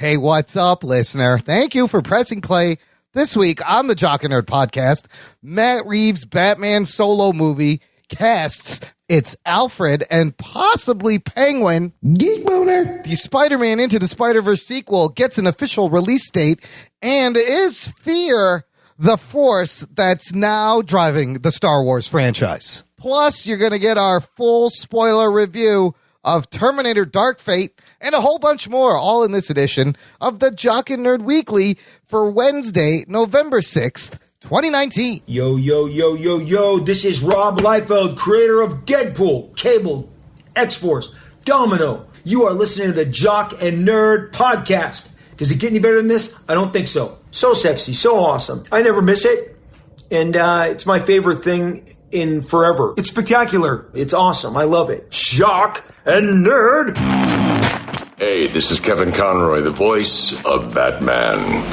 Hey, what's up, listener? Thank you for pressing play this week on the Jock and Nerd podcast. Matt Reeves Batman solo movie casts it's Alfred and possibly Penguin. Geek boner. The Spider-Man Into the Spiderverse sequel gets an official release date, and is fear the force that's now driving the Star Wars franchise. Plus, you're going to get our full spoiler review of Terminator Dark Fate and a whole bunch more, all in this edition of the Jock and Nerd Weekly for Wednesday, November 6th, 2019. Yo, yo, yo, yo, yo. This is Rob Liefeld, creator of Deadpool, Cable, X-Force, Domino. You are listening to the Jock and Nerd podcast. Does it get any better than this? I don't think so. So sexy, so awesome. I never miss it. And it's my favorite thing in forever. It's spectacular. It's awesome. I love it. Jock and Nerd. Hey, this is Kevin Conroy, the voice of Batman.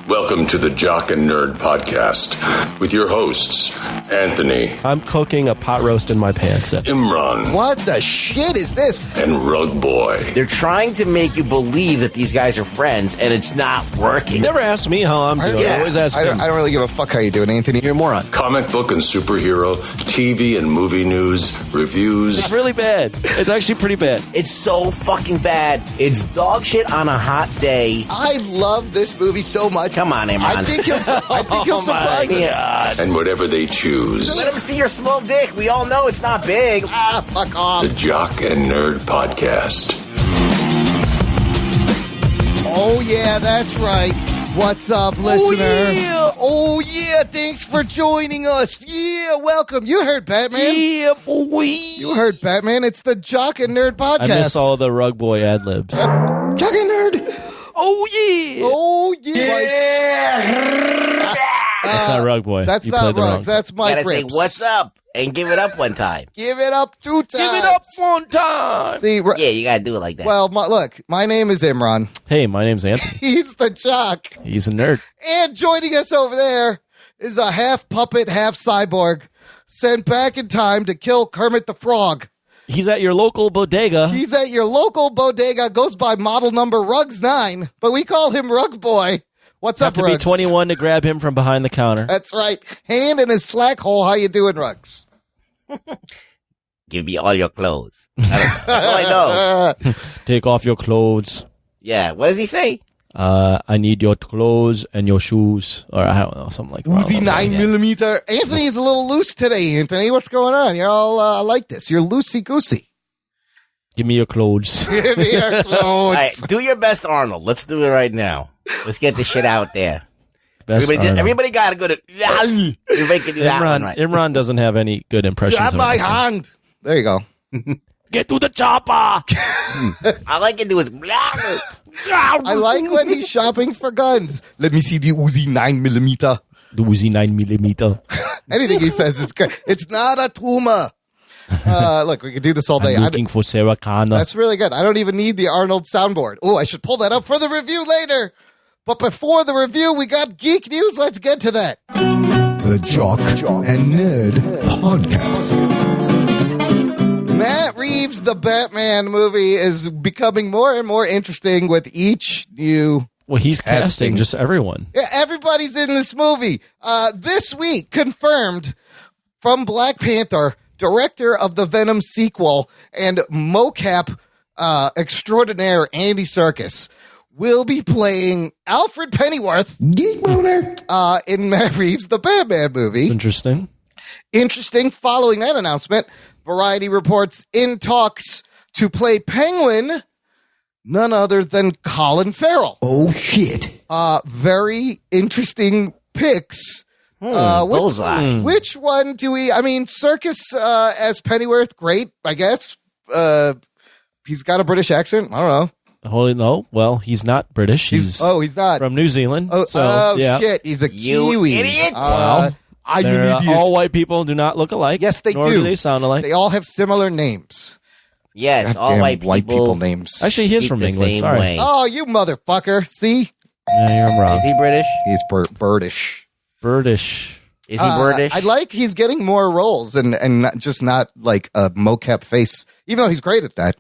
Welcome to the Jock and Nerd podcast with your hosts, Anthony. I'm cooking a pot roast in my pants. Imran. What the shit is this? And Rug Boy. They're trying to make you believe that these guys are friends, and it's not working. Never ask me how I'm doing. I always ask him. I don't really give a fuck how you're doing, Anthony. You're a moron. Comic book and superhero, TV and movie news, reviews. It's really bad. It's actually pretty bad. It's so fucking bad. It's dog shit on a hot day. I love this movie so much. Come on, Imran. I think he'll surprise us. God. And whatever they choose. Let him see your small dick. We all know it's not big. Fuck off. The Jock and Nerd podcast. Oh, yeah, that's right. What's up, listener? Oh, yeah, thanks for joining us. Yeah, welcome. You heard Batman. Yeah, boy. You heard Batman. It's the Jock and Nerd podcast. I miss all the Rug Boy ad-libs. Jock and Nerd. Oh, yeah. Oh, yeah. That's not Rug Boy. That's you not Rugs. That's Mike Gotta say, Rips. what's up? And give it up one time. Give it up 2 times. Give it up one time. See, Yeah, you gotta do it like that. well, look, my name is Imran. Hey, my name's Anthony. He's the Jock. He's a nerd. And joining us over there is a half puppet, half cyborg sent back in time to kill Kermit the Frog. He's at your local bodega. He's at your local bodega, goes by model number Rugs9, but we call him Rug Boy. What's Have up, to Rugs? be 21 to grab him from behind the counter. That's right. Hand in his slack hole. How you doing, Rugs? Give me all your clothes. That's all I know. Take off your clothes. Yeah, what does he say? I need your clothes and your shoes. Or I don't know, something like that. Uzi 9mm. Anthony's a little loose today, Anthony. What's going on? You're all like this. You're loosey-goosey. Give me your clothes. Give me your clothes. All right, do your best, Arnold. Let's do it right now. Let's get this shit out there. Best Everybody got to go to... Everybody can do that one right. Imran doesn't have any good impressions. Grab of my it. hand. There you go. Get to the chopper. All I can do is... I like when he's shopping for guns. Let me see the Uzi 9mm. The Uzi 9mm. Anything he says is good. It's not a tumor. Look, we could do this all day. I'm looking for Sarah Connor. That's really good. I don't even need the Arnold soundboard. Oh, I should pull that up for the review later. But before the review, we got geek news. Let's get to that. The Jock and Nerd podcast. Matt Reeves, the Batman movie, is becoming more and more interesting with each new... Well, he's casting casting. just everyone. Yeah, everybody's in this movie. This week, confirmed from Black Panther, director of the Venom sequel, and mocap extraordinaire Andy Serkis will be playing Alfred Pennyworth Geek boner. in Matt Reeves' The Batman movie. Interesting. Interesting. Following that announcement, Variety reports in talks to play Penguin, none other than Colin Farrell. Oh, shit. Very interesting picks. Bullseye. Which one do we... I mean, Serkis as Pennyworth, great, I guess. He's got a British accent. I don't know. Holy no. Well, he's not British. He's not. from New Zealand. Oh, yeah. shit. He's a You Kiwi. idiot. I'm an idiot. All white people do not look alike. Yes, they nor do. do they sound alike. They all have similar names. Yes, all Goddamn white people names. Actually, he is speak from the England. same Sorry. way. Oh, you motherfucker. See? Yeah, you're wrong. Is he British? He's birdish. British. Is he British? I like he's getting more roles and not like a mocap face. Even though he's great at that.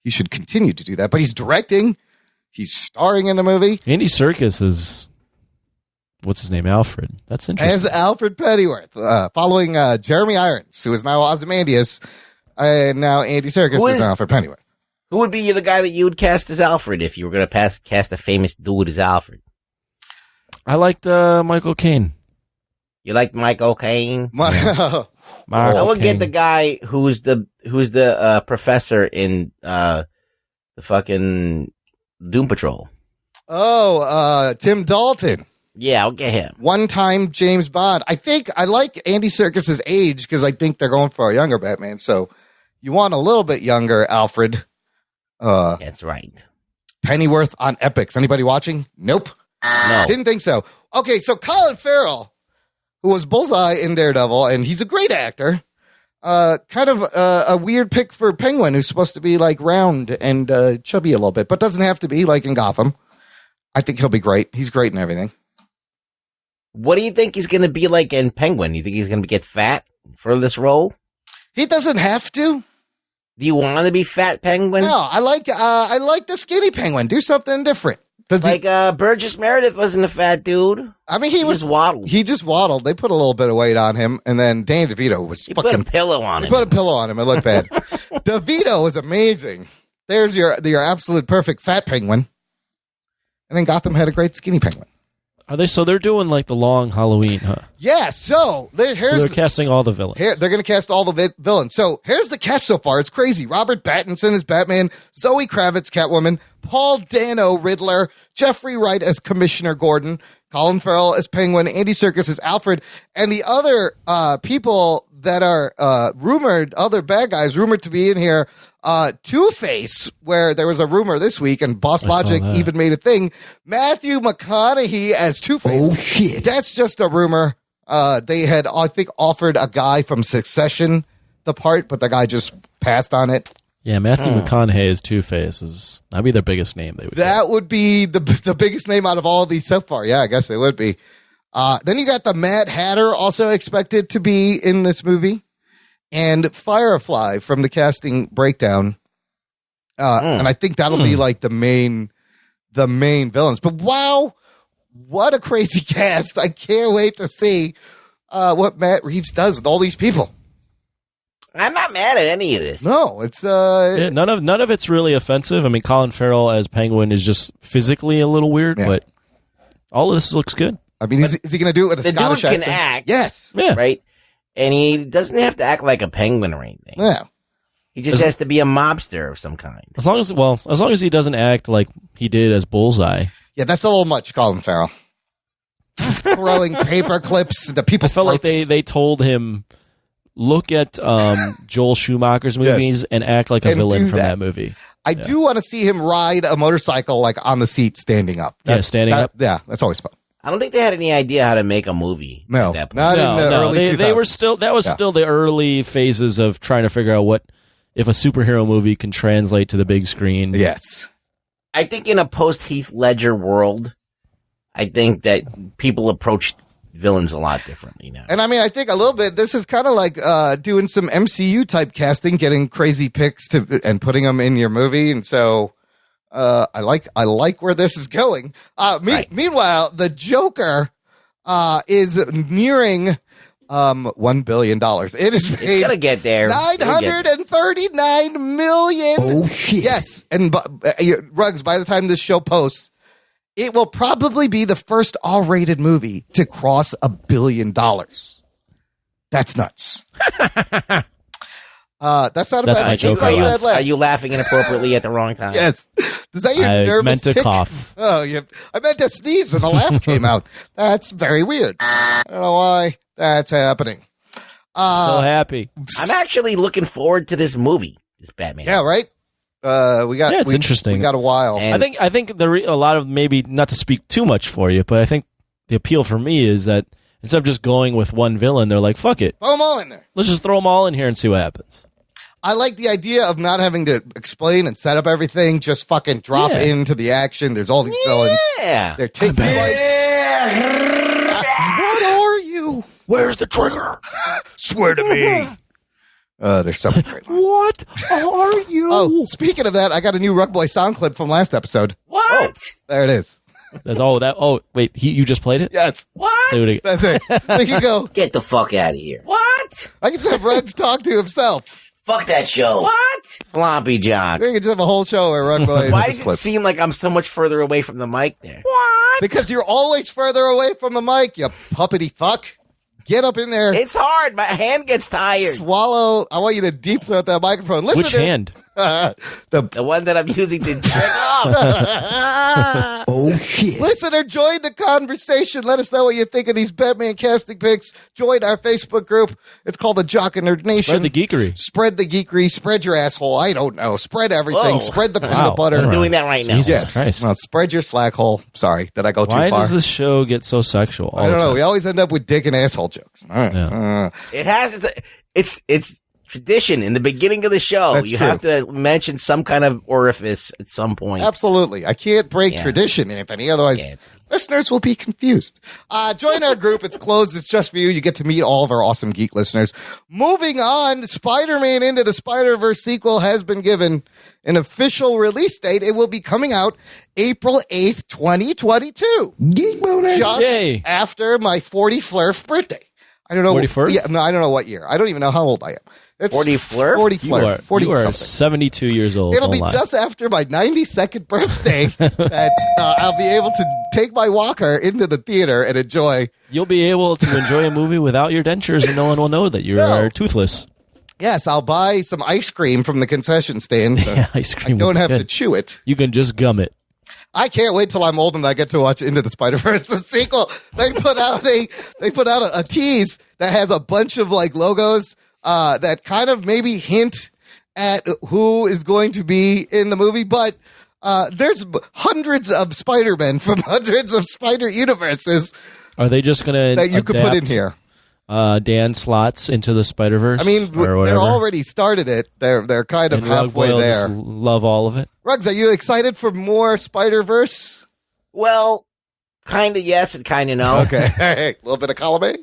He should continue to do that. But he's directing. He's starring in the movie Andy Serkis is, what's his name? Alfred. That's interesting. as Alfred Pennyworth, following Jeremy Irons, who is now Ozymandias, and now Andy Serkis is Alfred Pennyworth. Who would be the guy that you would cast as Alfred if you were going to cast a famous dude as Alfred? I liked Michael Caine. You liked Michael Caine? Michael I would get Caine. the guy who's the professor in the fucking Doom Patrol. Tim Dalton. Yeah, I'll get him. One-time James Bond. I think I like Andy Serkis's age because I think they're going for a younger Batman. So you want a little bit younger Alfred. That's right. Pennyworth on Epics. Anybody watching? Nope. No. Didn't think so. Okay, so Colin Farrell, who was Bullseye in Daredevil, and he's a great actor. Kind of a weird pick for Penguin, who's supposed to be like round and chubby a little bit, but doesn't have to be like in Gotham. I think he'll be great. He's great in everything. What do you think he's going to be like in Penguin? You think he's going to get fat for this role? He doesn't have to. Do you want to be fat Penguin? No, I like the skinny Penguin. Do something different. Burgess Meredith wasn't a fat dude. I mean, he just waddled. He just waddled. They put a little bit of weight on him, and then Danny DeVito was Put a pillow on him. Put a pillow on him. It looked bad. DeVito was amazing. There's your absolute perfect fat Penguin. And then Gotham had a great skinny Penguin. Are they? So they're doing like the long Halloween, huh? Yeah. So they're casting all the villains. They're going to cast all the villains. So here's the cast so far. It's crazy. Robert Pattinson as Batman, Zoe Kravitz Catwoman, Paul Dano Riddler, Jeffrey Wright as Commissioner Gordon, Colin Farrell as Penguin, Andy Serkis as Alfred, and the other people that are rumored, other bad guys rumored to be in here. Two-Face, where there was a rumor this week, and Boss Logic even made a thing. Matthew McConaughey as Two-Face. Oh, shit. That's just a rumor. They had, I think, offered a guy from Succession the part, but the guy just passed on it. Yeah, Matthew McConaughey as Two-Face that'd be their biggest name. That would be the biggest name out of all of these so far. Yeah, I guess it would be. Then you got the Mad Hatter also expected to be in this movie. And Firefly from the casting breakdown. And I think that'll be like the main villains. But wow, what a crazy cast. I can't wait to see what Matt Reeves does with all these people. I'm not mad at any of this. No, it's none of it's really offensive. I mean, Colin Farrell as Penguin is just physically a little weird, but all of this looks good. I mean, is he going to do it with a Scottish accent? The dude can act. Yes. Yeah. Right? And he doesn't have to act like a penguin or anything. Yeah. He just has to be a mobster of some kind. As long as he doesn't act like he did as Bullseye. Yeah, that's a little much, Colin Farrell. Throwing paper clips into people's I felt throats. like they told him, look at Joel Schumacher's movies and act like a villain from that movie. I do want to see him ride a motorcycle like on the seat standing up. Standing up. Yeah, that's always fun. I don't think they had any idea how to make a movie. No, at that point. not in the early 2000s. They were still. That was still the early phases of trying to figure out what if a superhero movie can translate to the big screen. Yes, I think in a post Heath Ledger world, I think that people approach villains a lot differently now. and I mean, I think a little bit. This is kind of like doing some MCU type casting, getting crazy picks and putting them in your movie, and so. I like where this is going. Meanwhile, the Joker is nearing $1 billion. It is It's gonna get there. $939 million. Oh, shit. Yes, and Ruggs. By the time this show posts, it will probably be the first R-rated movie to cross $1 billion. That's nuts. That's not a That's bad. my joke. Are you laughing inappropriately at the wrong time? Yes. Is that your I nervous meant to tick? cough. Oh, yeah. I meant to sneeze and the laugh came out. That's very weird. I don't know why that's happening. So happy. I'm actually looking forward to this movie, this Batman. Yeah, right? It's interesting. We got a while. And I think a lot of, maybe not to speak too much for you, but I think the appeal for me is that instead of just going with one villain, they're like, fuck it. Throw them all in there. Let's just throw them all in here and see what happens. I like the idea of not having to explain and set up everything. Just fucking drop into the action. There's all these villains. Yeah. They're taking like, what are you? Where's the trigger? Swear to me. There's so many great lines. What are you? Oh, speaking of that, I got a new Rug Boy sound clip from last episode. What? There it is. Wait, you just played it? Yes. What? Say it again. That's it. There you go. Get the fuck out of here. What? I can just have Rugs talk to himself. Fuck that show. What? Floppy Jock. We can just have a whole show where Rug Boy Why is does it clips. seem like I'm so much further away from the mic there? What? Because you're always further away from the mic, you puppety fuck. Get up in there. It's hard. My hand gets tired. Swallow. I want you to deep throat that microphone. Listen. Which hand? The one that I'm using to turn off. Oh, shit. Listener, join the conversation. Let us know what you think of these Batman casting picks. Join our Facebook group. It's called the Jock and Nerd Nation. Spread the geekery. Spread the geekery. Spread your asshole. I don't know. Spread everything. Whoa. Spread the peanut Wow. butter. I'm doing that right now. Jesus Yes. Christ. Well, spread your slack hole. Sorry. Did I go too Why far? does this show get so sexual? All I don't the know. time? We always end up with dick and asshole jokes. It has it's tradition in the beginning of the show. That's you true. have to mention some kind of orifice at some point. Absolutely. I can't break Yeah. tradition, Anthony. Otherwise, Yeah. listeners will be confused. Join our group. It's closed. It's just for you. You get to meet all of our awesome geek listeners. Moving on, Spider-Man Into the Spider-Verse sequel has been given an official release date. It will be coming out April 8th, 2022. Just Yay. after my 40th birthday. I don't know. 41st? Yeah, no, I don't know what year. I don't even know how old I am. It's 40 flirf? 40 You are, flirf. 40 you are something. 72 years old. It'll be Don't lie. just after my 92nd birthday that I'll be able to take my walker into the theater and enjoy. You'll be able to enjoy a movie without your dentures, and no one will know that you No. are toothless. Yes, I'll buy some ice cream from the concession stand. So Yeah, ice cream I don't would be have to good. chew it. You can just gum it. I can't wait till I'm old and I get to watch Into the Spider-Verse, the sequel. They put out a tease that has a bunch of like logos that kind of maybe hint at who is going to be in the movie, but there's hundreds of Spider-Men from hundreds of Spider universes Are they just going to that you could put in here. Dan slots into the Spider-Verse? I mean, or they're whatever? already started it. They're kind of And Rug halfway Boy will there. just love all of it. Ruggs, are you excited for more Spider-Verse? Well, kind of yes and kind of no. Okay, a little bit of column A.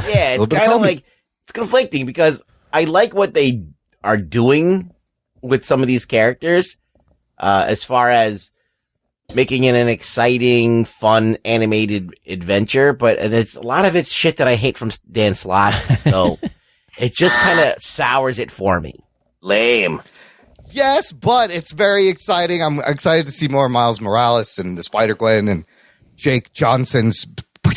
Yeah, it's Little bit of kind of comedy. like it's conflicting because I like what they are doing with some of these characters, as far as making it an exciting, fun, animated adventure. But it's a lot of it's shit that I hate from Dan Slott, so it just kind of sours it for me. Lame. Yes, but it's very exciting. I'm excited to see more Miles Morales and the Spider-Gwen and Jake Johnson's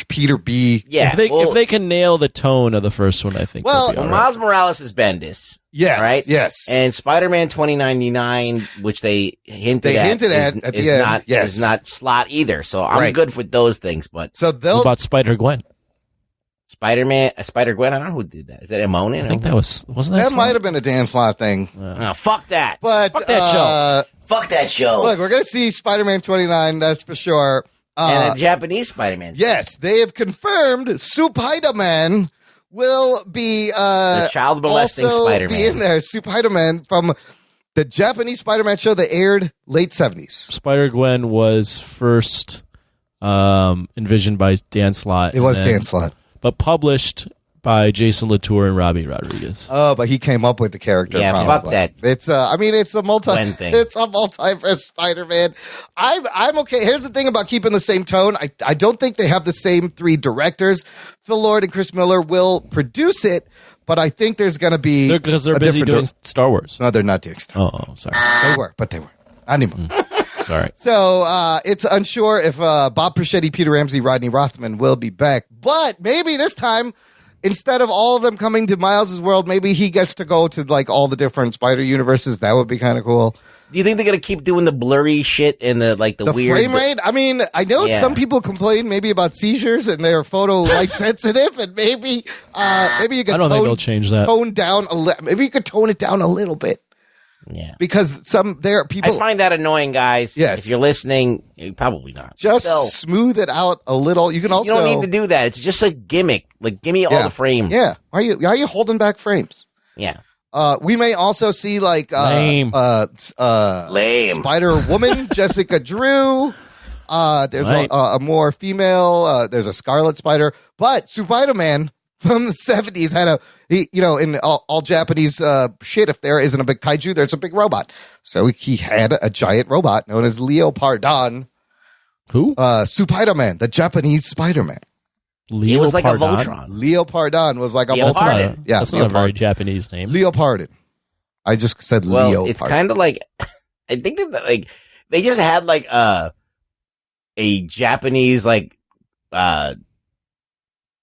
Peter B. Yeah, If they can nail the tone of the first one, I think. Well, they'll be all right. Miles Morales is Bendis. Yes, Right? yes. And Spider-Man 2099, which they hinted at at the end, yes. is not Slot either. So I'm Right. good with those things. But So What they'll about Spider-Gwen? Spider-Gwen, I don't know who did that. Is that Amon? I think that wasn't that that Slott? might have been a Dan Slott thing, Oh, fuck that. but Fuck that show. Fuck that show. Look, we're gonna see Spider-Man 29. That's for sure. And a Japanese Spider-Man. Yes, they have confirmed Spider-Man will be The child molesting also Spider-Man. be in there. Spider-Man from the Japanese Spider-Man show that aired late 70s. Spider-Gwen was first envisioned by Dan Slott. It was and then- Dan Slott. But published by Jason Latour and Robbie Rodriguez. Oh, but he came up with the character. Yeah, probably. fuck that. It's it's a Gwen thing. it's a multiverse Spider-Man. I'm okay. Here's the thing about keeping the same tone. I don't think they have the same three directors. Phil Lord and Chris Miller will produce it, but I think there's going to be Because they're a busy different doing Star Wars. No, they're not doing stuff. Oh, sorry. They were, but they were not anymore. Sorry. So it's unsure if Bob Perschetti, Peter Ramsey, Rodney Rothman will be back. But maybe this time, instead of all of them coming to Miles' world, maybe he gets to go to like all the different Spider universes. That would be kind of cool. Do you think they're going to keep doing the blurry shit and the weird... frame rate? I mean, I know Yeah. some people complain maybe about seizures and they're photo light sensitive, and maybe you could I don't think they'll change that. tone down maybe you could tone it down a little bit. Yeah. Because there are I people find that annoying, guys. Yes. If you're listening, probably not. just So, smooth it out a little. You can also you don't need to do that. It's just a gimmick. Like, give me all the frames. Yeah. Why are you holding back frames? Yeah. We may also see like Lame. Lame. Spider-Woman, Jessica Drew. There's Right. a more female. There's a Scarlet Spider, but Spider-Man from the 70s had in all Japanese shit, if there isn't a big kaiju, there's a big robot. So he had a giant robot known as Leopardon. Who? Spider-Man, the Japanese Spider-Man. He was like a Voltron. Leopardon was like a Leopardon. Voltron. Yeah, that's not a very Japanese name. Leopardon. I just said Well, Leopardon. it's kind of like, I think that like they just had like a Japanese like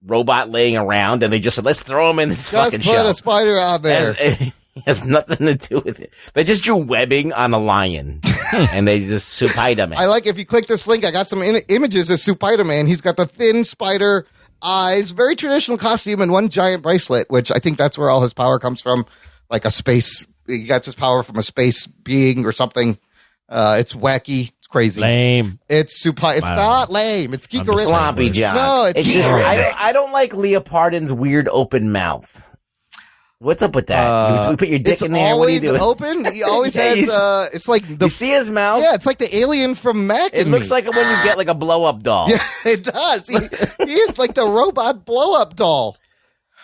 robot laying around, and they just said, let's throw him in this fucking just put show. a spider out there. It has nothing to do with it. They just drew webbing on a lion, and they just Spider-Man. I like if you click this link, I got some images of Spider-Man. He's got the thin spider eyes, very traditional costume, and one giant bracelet, which I think that's where all his power comes from, like a space. He gets his power from a space being or something. It's wacky. It's crazy. Lame. It's not lame. It's geek sloppy, John. No, it's just, I don't like Leopardon's weird open mouth. What's up with that? You put your dick in there. What are you doing? It's always open. He always has. It's like you see his mouth. Yeah, it's like the alien from Mac. It looks like when you get like a blow up doll. Yeah, it does. He is like the robot blow up doll.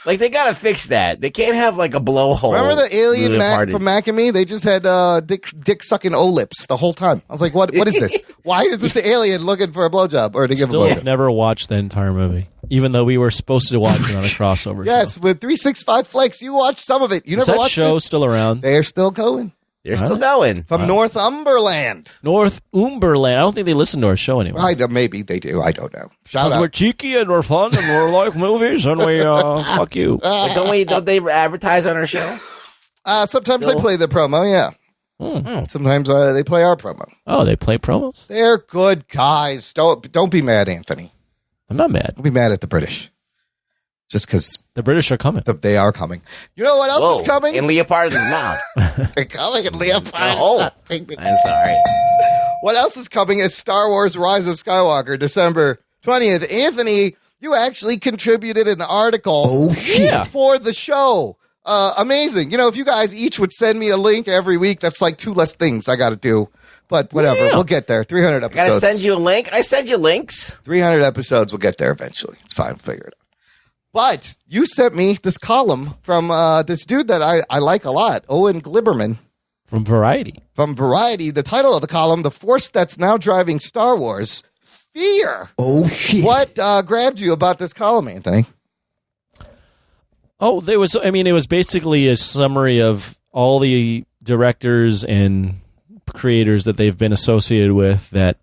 Like, they gotta fix that. They can't have, like, a blowhole. Remember the alien from Mac and Me? They just had dick-sucking O-lips the whole time. I was like, what is this? Why is this alien looking for a blowjob or to give a blowjob? Never watched the entire movie, even though we were supposed to watch it on a crossover yes, show. with 365 Flex, you watched some of it. You Is never that watched show it? still around? They're still going. They're still going. From Northumberland. Northumberland. I don't think they listen to our show anymore. Maybe they do. I don't know. Shout out. We're cheeky and we're fun and we're like movies and we fuck you. Don't they advertise on our show? Sometimes they play the promo, yeah. Sometimes they play our promo. Oh, they play promos? They're good guys. Don't be mad, Anthony. I'm not mad. Don't be mad at the British. Just because the British are coming. They are coming. You know what else is coming? In Leopard's mouth. They're coming in Leopard. I'm sorry. What else is coming is Star Wars Rise of Skywalker, December 20th. Anthony, you actually contributed an article for the show. Amazing. If you guys each would send me a link every week, that's like 2 less things I got to do. But whatever, we'll get there. 300 episodes. I gotta send you a link. I send you links. 300 episodes, we'll get there eventually. It's fine, we'll figure it out. But you sent me this column from this dude that I like a lot, Owen Glibberman. From Variety. From Variety. The title of the column, The Force That's Now Driving Star Wars, Fear. Oh, shit. What grabbed you about this column, Anthony? Oh, it was basically a summary of all the directors and creators that they've been associated with that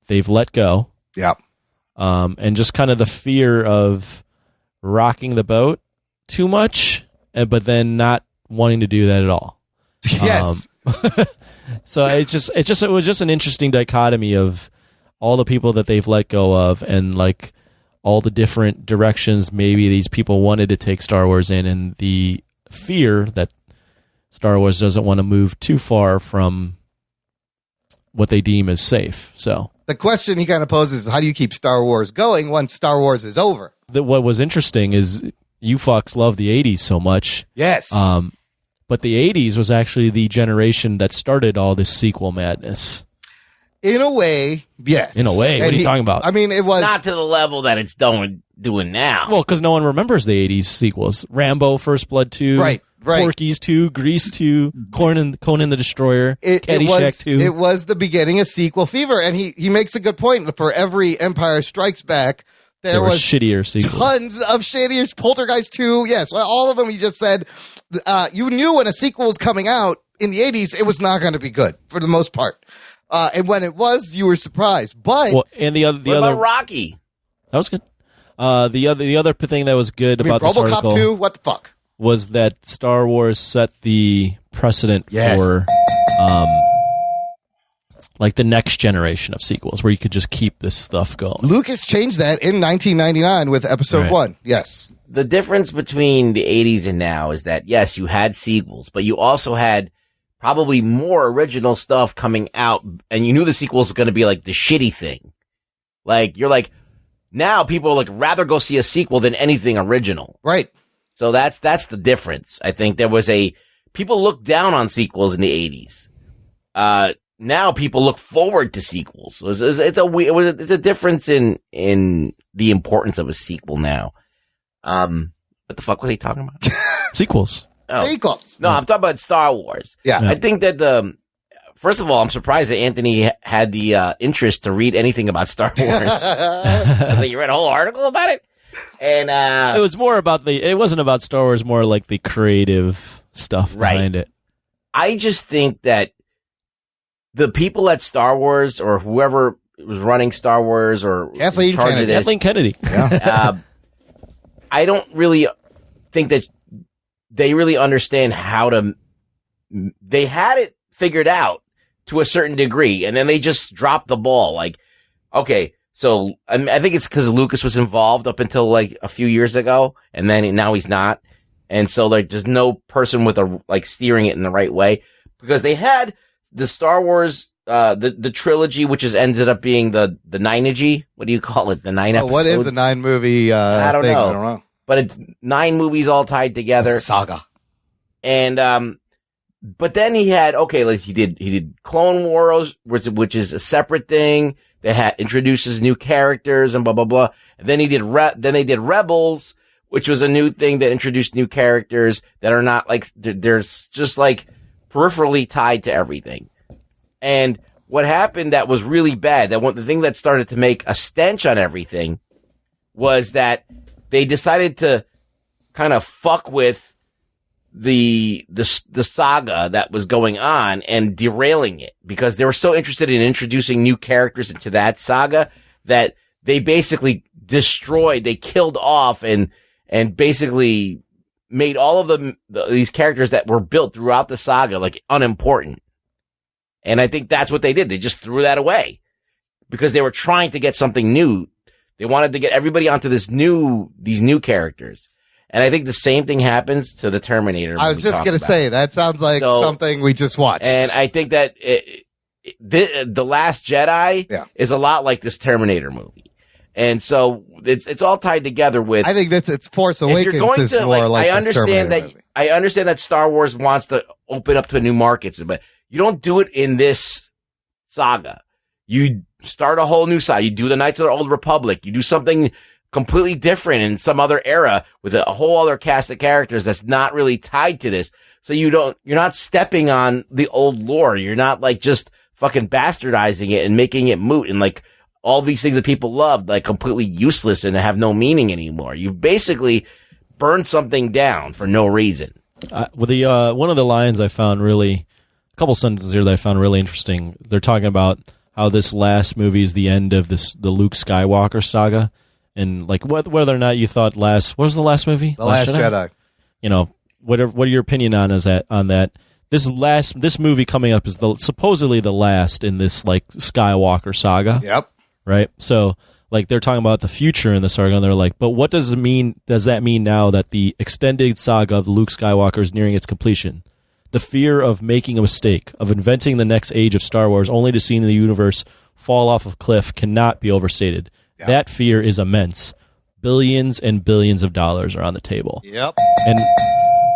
they've let go. Yeah. And just kind of the fear of rocking the boat too much, but then not wanting to do that at all. Yes. So it was just an interesting dichotomy of all the people that they've let go of and like all the different directions maybe these people wanted to take Star Wars in, and the fear that Star Wars doesn't want to move too far from what they deem as safe. So the question he kind of poses is, how do you keep Star Wars going once Star Wars is over? What was interesting is you fucks love the 80s so much. Yes. But the 80s was actually the generation that started all this sequel madness. In a way, yes. In a way. What are you talking about? I mean, it was... Not to the level that it's doing now. Well, because no one remembers the 80s sequels. Rambo, First Blood 2. Right. Porky's 2, Grease 2, Conan the Destroyer, Caddyshack 2. It was the beginning of sequel fever, and he makes a good point. For every Empire Strikes Back, there was shittier sequels. Tons of shittier. Poltergeist 2, yes. Well, all of them, he just said, you knew when a sequel was coming out in the 80s, it was not going to be good, for the most part. And when it was, you were surprised. But and the other about Rocky? That was good. The other thing that was good about this article, RoboCop 2, what the fuck? Was that Star Wars set the precedent for like the next generation of sequels where you could just keep this stuff going. Lucas changed that in 1999 with Episode 1. Yes. The difference between the 80s and now is that, yes, you had sequels, but you also had probably more original stuff coming out, and you knew the sequels were going to be like the shitty thing. Like, you're like, now people like rather go see a sequel than anything original. Right. So that's the difference. I think people looked down on sequels in the 80s. Now people look forward to sequels. So it's a difference in the importance of a sequel now. What the fuck was he talking about? Sequels. Oh. Sequels. No, I'm talking about Star Wars. Yeah. I think that first of all, I'm surprised that Anthony had the interest to read anything about Star Wars. I was like, you read a whole article about it? And it was more about it wasn't about Star Wars, more like the creative stuff behind it. I just think that the people at Star Wars, or whoever was running Star Wars, or Kathleen Kennedy. Yeah. I don't really think that they really understand how to. They had it figured out to a certain degree, and then they just dropped the ball. Like, okay, so I think it's because Lucas was involved up until like a few years ago, and then now he's not, and so like there's no person with steering it in the right way, because they had the Star Wars. The trilogy, which has ended up being the nineagy. What do you call it? The 9 episodes. What is the 9 movie? I don't know. I don't know. But it's 9 movies all tied together. A saga. And but then he had he did Clone Wars, which is a separate thing that introduces new characters and blah blah blah. And then they did Rebels, which was a new thing that introduced new characters that are not like there's just like peripherally tied to everything. And what happened that was really bad, the thing that started to make a stench on everything, was that they decided to kind of fuck with the saga that was going on and derailing it, because they were so interested in introducing new characters into that saga that they basically they killed off and basically made all of these characters that were built throughout the saga like unimportant. And I think that's what they did. They just threw that away because they were trying to get something new. They wanted to get everybody onto these new characters. And I think the same thing happens to the Terminator. I was just going to say, that sounds like something we just watched. And I think that The Last Jedi is a lot like this Terminator movie. And so it's all tied together with. I think it's Force Awakens is more like this Terminator movie. I understand that Star Wars wants to open up to new markets, but you don't do it in this saga. You start a whole new saga. You do the Knights of the Old Republic. You do something completely different in some other era with a whole other cast of characters that's not really tied to this. So you're not stepping on the old lore. You're not like just fucking bastardizing it and making it moot and like all these things that people loved, like completely useless and have no meaning anymore. You've basically burned something down for no reason. One of the lines I found really, a couple sentences here that I found really interesting. They're talking about how this last movie is the end of the Luke Skywalker saga, and like whether or not you thought what was the last movie? The Last Jedi. You know, what are your opinion on that? This movie coming up is supposedly the last in this like Skywalker saga. Yep. Right. So like they're talking about the future in the saga, and they're like, but what does it mean? Does that mean now that the extended saga of Luke Skywalker is nearing its completion? The fear of making a mistake, of inventing the next age of Star Wars only to see the universe fall off a cliff cannot be overstated. Yep. That fear is immense. Billions and billions of dollars are on the table. Yep. And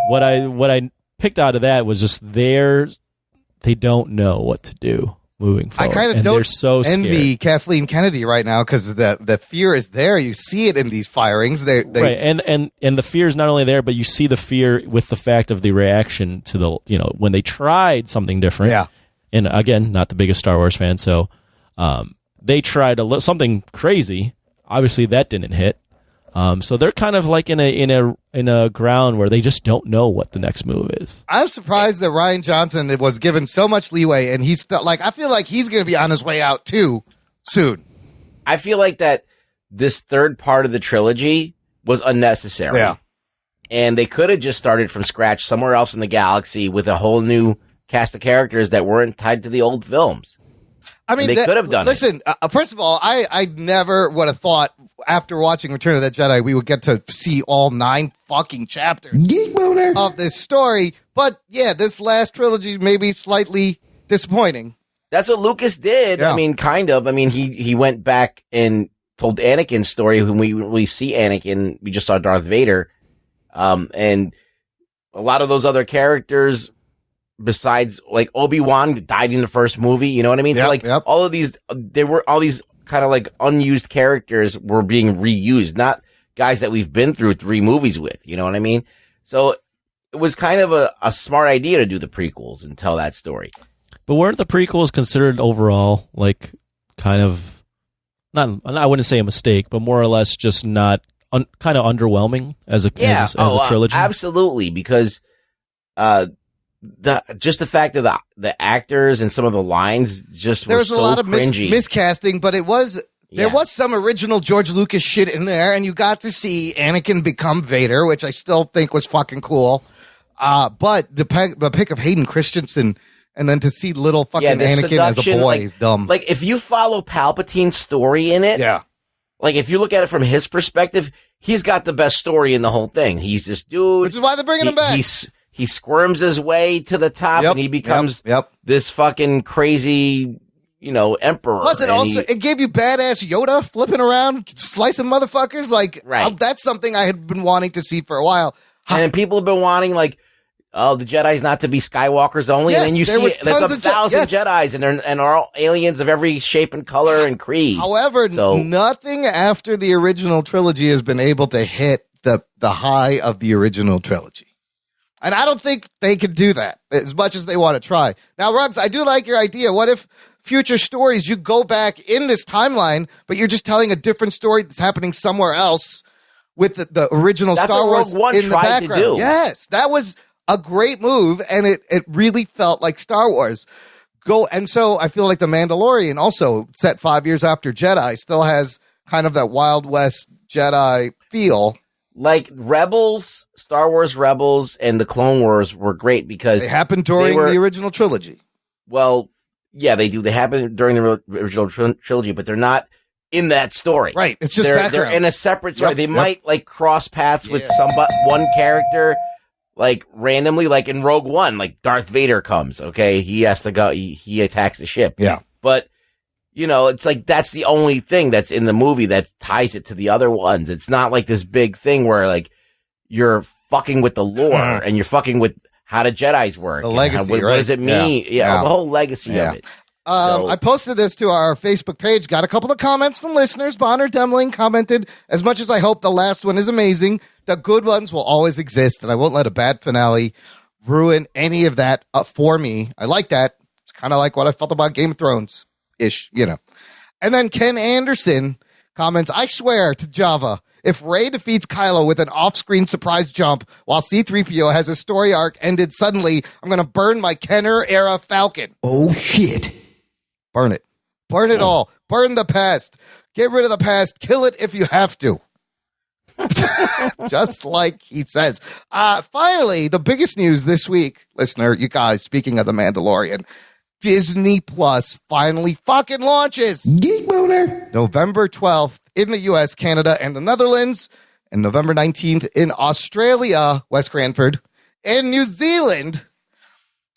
what I picked out of that was just they don't know what to do moving forward. I kind of don't envy Kathleen Kennedy right now because the fear is there. You see it in these firings. They right, and the fear is not only there, but you see the fear with the fact of the reaction to when they tried something different. Yeah. And again, not the biggest Star Wars fan, so they tried something crazy. Obviously, that didn't hit. So they're kind of like in a ground where they just don't know what the next move is. I'm surprised that Rian Johnson was given so much leeway, and he's still I feel like he's going to be on his way out too soon. I feel like that this third part of the trilogy was unnecessary. Yeah, and they could have just started from scratch somewhere else in the galaxy with a whole new cast of characters that weren't tied to the old films. I mean, they could have done it. Listen, first of all, I never would have thought after watching Return of the Jedi we would get to see all 9 fucking chapters of this story. But yeah, this last trilogy may be slightly disappointing. That's what Lucas did. Yeah. I mean, kind of. I mean, he went back and told Anakin's story. When we see Anakin, we just saw Darth Vader, and a lot of those other characters. Besides, like, Obi-Wan died in the first movie, you know what I mean? Yep, so, like, all these kind of, like, unused characters were being reused, not guys that we've been through 3 movies with. You know what I mean? So it was kind of a smart idea to do the prequels and tell that story. But weren't the prequels considered overall like kind of not? I wouldn't say a mistake, but more or less just not kind of underwhelming as a trilogy. Absolutely, because the fact that the actors and some of the lines just there were was so a lot of cringy. miscasting, but there was some original George Lucas shit in there, and you got to see Anakin become Vader, which I still think was fucking cool. But the pick of Hayden Christensen, and then to see little fucking Anakin as a boy is dumb. Like, if you follow Palpatine's story in it, like, if you look at it from his perspective, he's got the best story in the whole thing. He's this dude. Which is why they're bringing him back. He squirms his way to the top, and he becomes this fucking crazy, emperor. Plus, it gave you badass Yoda flipping around, slicing motherfuckers. Like, that's something I had been wanting to see for a while. And people have been wanting, like, the Jedi's not to be Skywalkers only. Yes, and then you see there's 1,000 Jedis, and are all aliens of every shape and color and creed. However, nothing after the original trilogy has been able to hit the high of the original trilogy. And I don't think they could do that as much as they want to try. Now, Ruggs, I do like your idea. What if future stories, you go back in this timeline, but you're just telling a different story that's happening somewhere else with the original Star Wars in the background? Yes, that was a great move, and it really felt like Star Wars. And so I feel like The Mandalorian, also set 5 years after Jedi, still has kind of that Wild West Jedi feel. Like Rebels, Star Wars Rebels, and the Clone Wars were great because they happened during the original trilogy. Well, yeah, they do. They happen during the original trilogy, but they're not in that story. Right. It's just background. They're in a separate story. They might like cross paths with one character, like randomly, like in Rogue One, like Darth Vader comes. Okay, he has to go. He attacks the ship. Yeah, but. It's like that's the only thing that's in the movie that ties it to the other ones. It's not like this big thing where like you're fucking with the lore and you're fucking with how the Jedis work. The legacy, what does it mean? Yeah, the whole legacy of it. I posted this to our Facebook page. Got a couple of comments from listeners. Bonner Demling commented, as much as I hope the last one is amazing, the good ones will always exist, and I won't let a bad finale ruin any of that for me. I like that. It's kind of like what I felt about Game of Thrones. Ish, And then Ken Anderson comments, I swear to Java, if Rey defeats Kylo with an off-screen surprise jump while C-3PO has a story arc ended suddenly, I'm going to burn my Kenner-era Falcon. Oh, shit. Burn it. Burn it all. Burn the past. Get rid of the past. Kill it if you have to. Just like he says. Finally, the biggest news this week, listener, you guys, speaking of The Mandalorian, Disney Plus finally fucking launches. Geek boner. November 12th in the US, Canada, and the Netherlands, and November 19th in Australia, West Cranford, and New Zealand.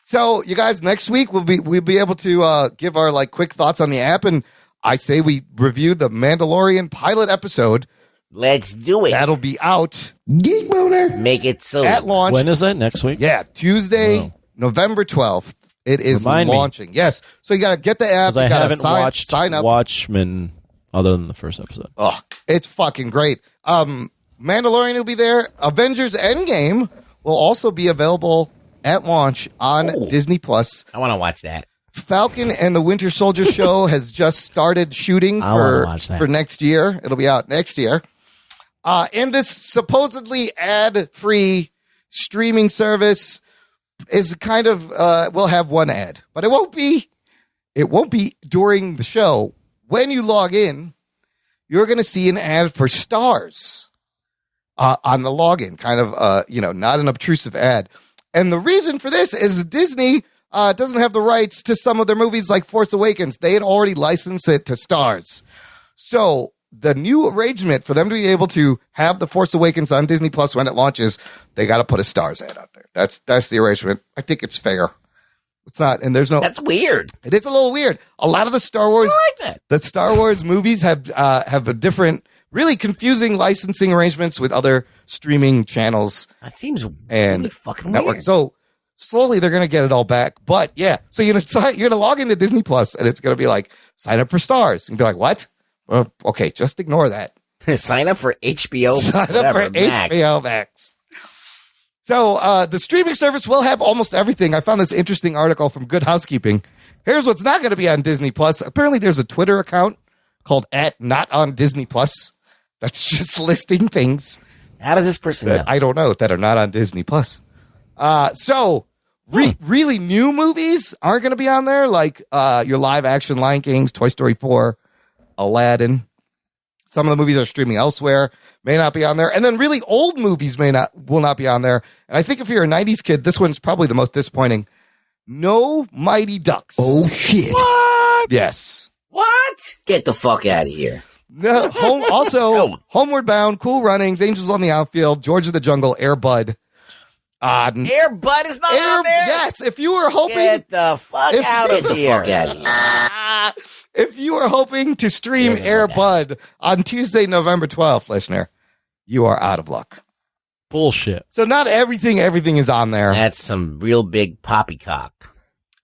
So, you guys, next week we'll be able to give our like quick thoughts on the app, and I say we review the Mandalorian pilot episode. Let's do it. That'll be out. Geek boner. Make it so. At launch. When is that? Next week? Yeah, Tuesday, November 12th. It is launching. Yes. So you got to get the app. I you haven't watched sign up. Watchmen other than the first episode. Oh, it's fucking great. Mandalorian will be there. Avengers Endgame will also be available at launch on Disney Plus. I want to watch that. Falcon and the Winter Soldier show has just started shooting for next year. It'll be out next year. And this supposedly ad-free streaming service is kind of we'll have one ad, but it won't be during the show. When you log in, you're going to see an ad for Stars on the login, kind of not an obtrusive ad. And the reason for this is Disney doesn't have the rights to some of their movies like Force Awakens. They had already licensed it to Stars. So the new arrangement for them to be able to have the Force Awakens on Disney Plus when it launches, they got to put a Stars ad out there. That's the arrangement. I think it's fair. It's not, and there's no. That's weird. It is a little weird. A lot of the Star Wars, the Star Wars movies have a different, really confusing licensing arrangements with other streaming channels. That seems and really fucking network. weird. So slowly they're gonna get it all back. But yeah, so you're gonna log into Disney Plus, and it's gonna be like sign up for Stars. And be like, what? Well, okay, just ignore that. Sign up for HBO. Sign up for HBO Max. So the streaming service will have almost everything. I found this interesting article from Good Housekeeping. Here's what's not going to be on Disney Plus. Apparently, there's a Twitter account called @NotOnDisneyPlus that's just listing things. How does this person know? I don't know, that are not on Disney Plus. Really new movies aren't going to be on there, like your live action Lion Kings, Toy Story 4, Aladdin. Some of the movies are streaming elsewhere, may not be on there. And then really old movies will not be on there. And I think if you're a 90s kid, this one's probably the most disappointing. No Mighty Ducks. Oh, shit. What? Yes. What? Get the fuck out of here. No, Homeward Bound, Cool Runnings, Angels on the Outfield, George of the Jungle, Air Bud. Air Bud is not on there? Yes, if you were hoping... Get the fuck out of here. If you were hoping to stream Air Bud on Tuesday, November 12th, listener, you are out of luck. Bullshit. So not everything is on there. That's some real big poppycock.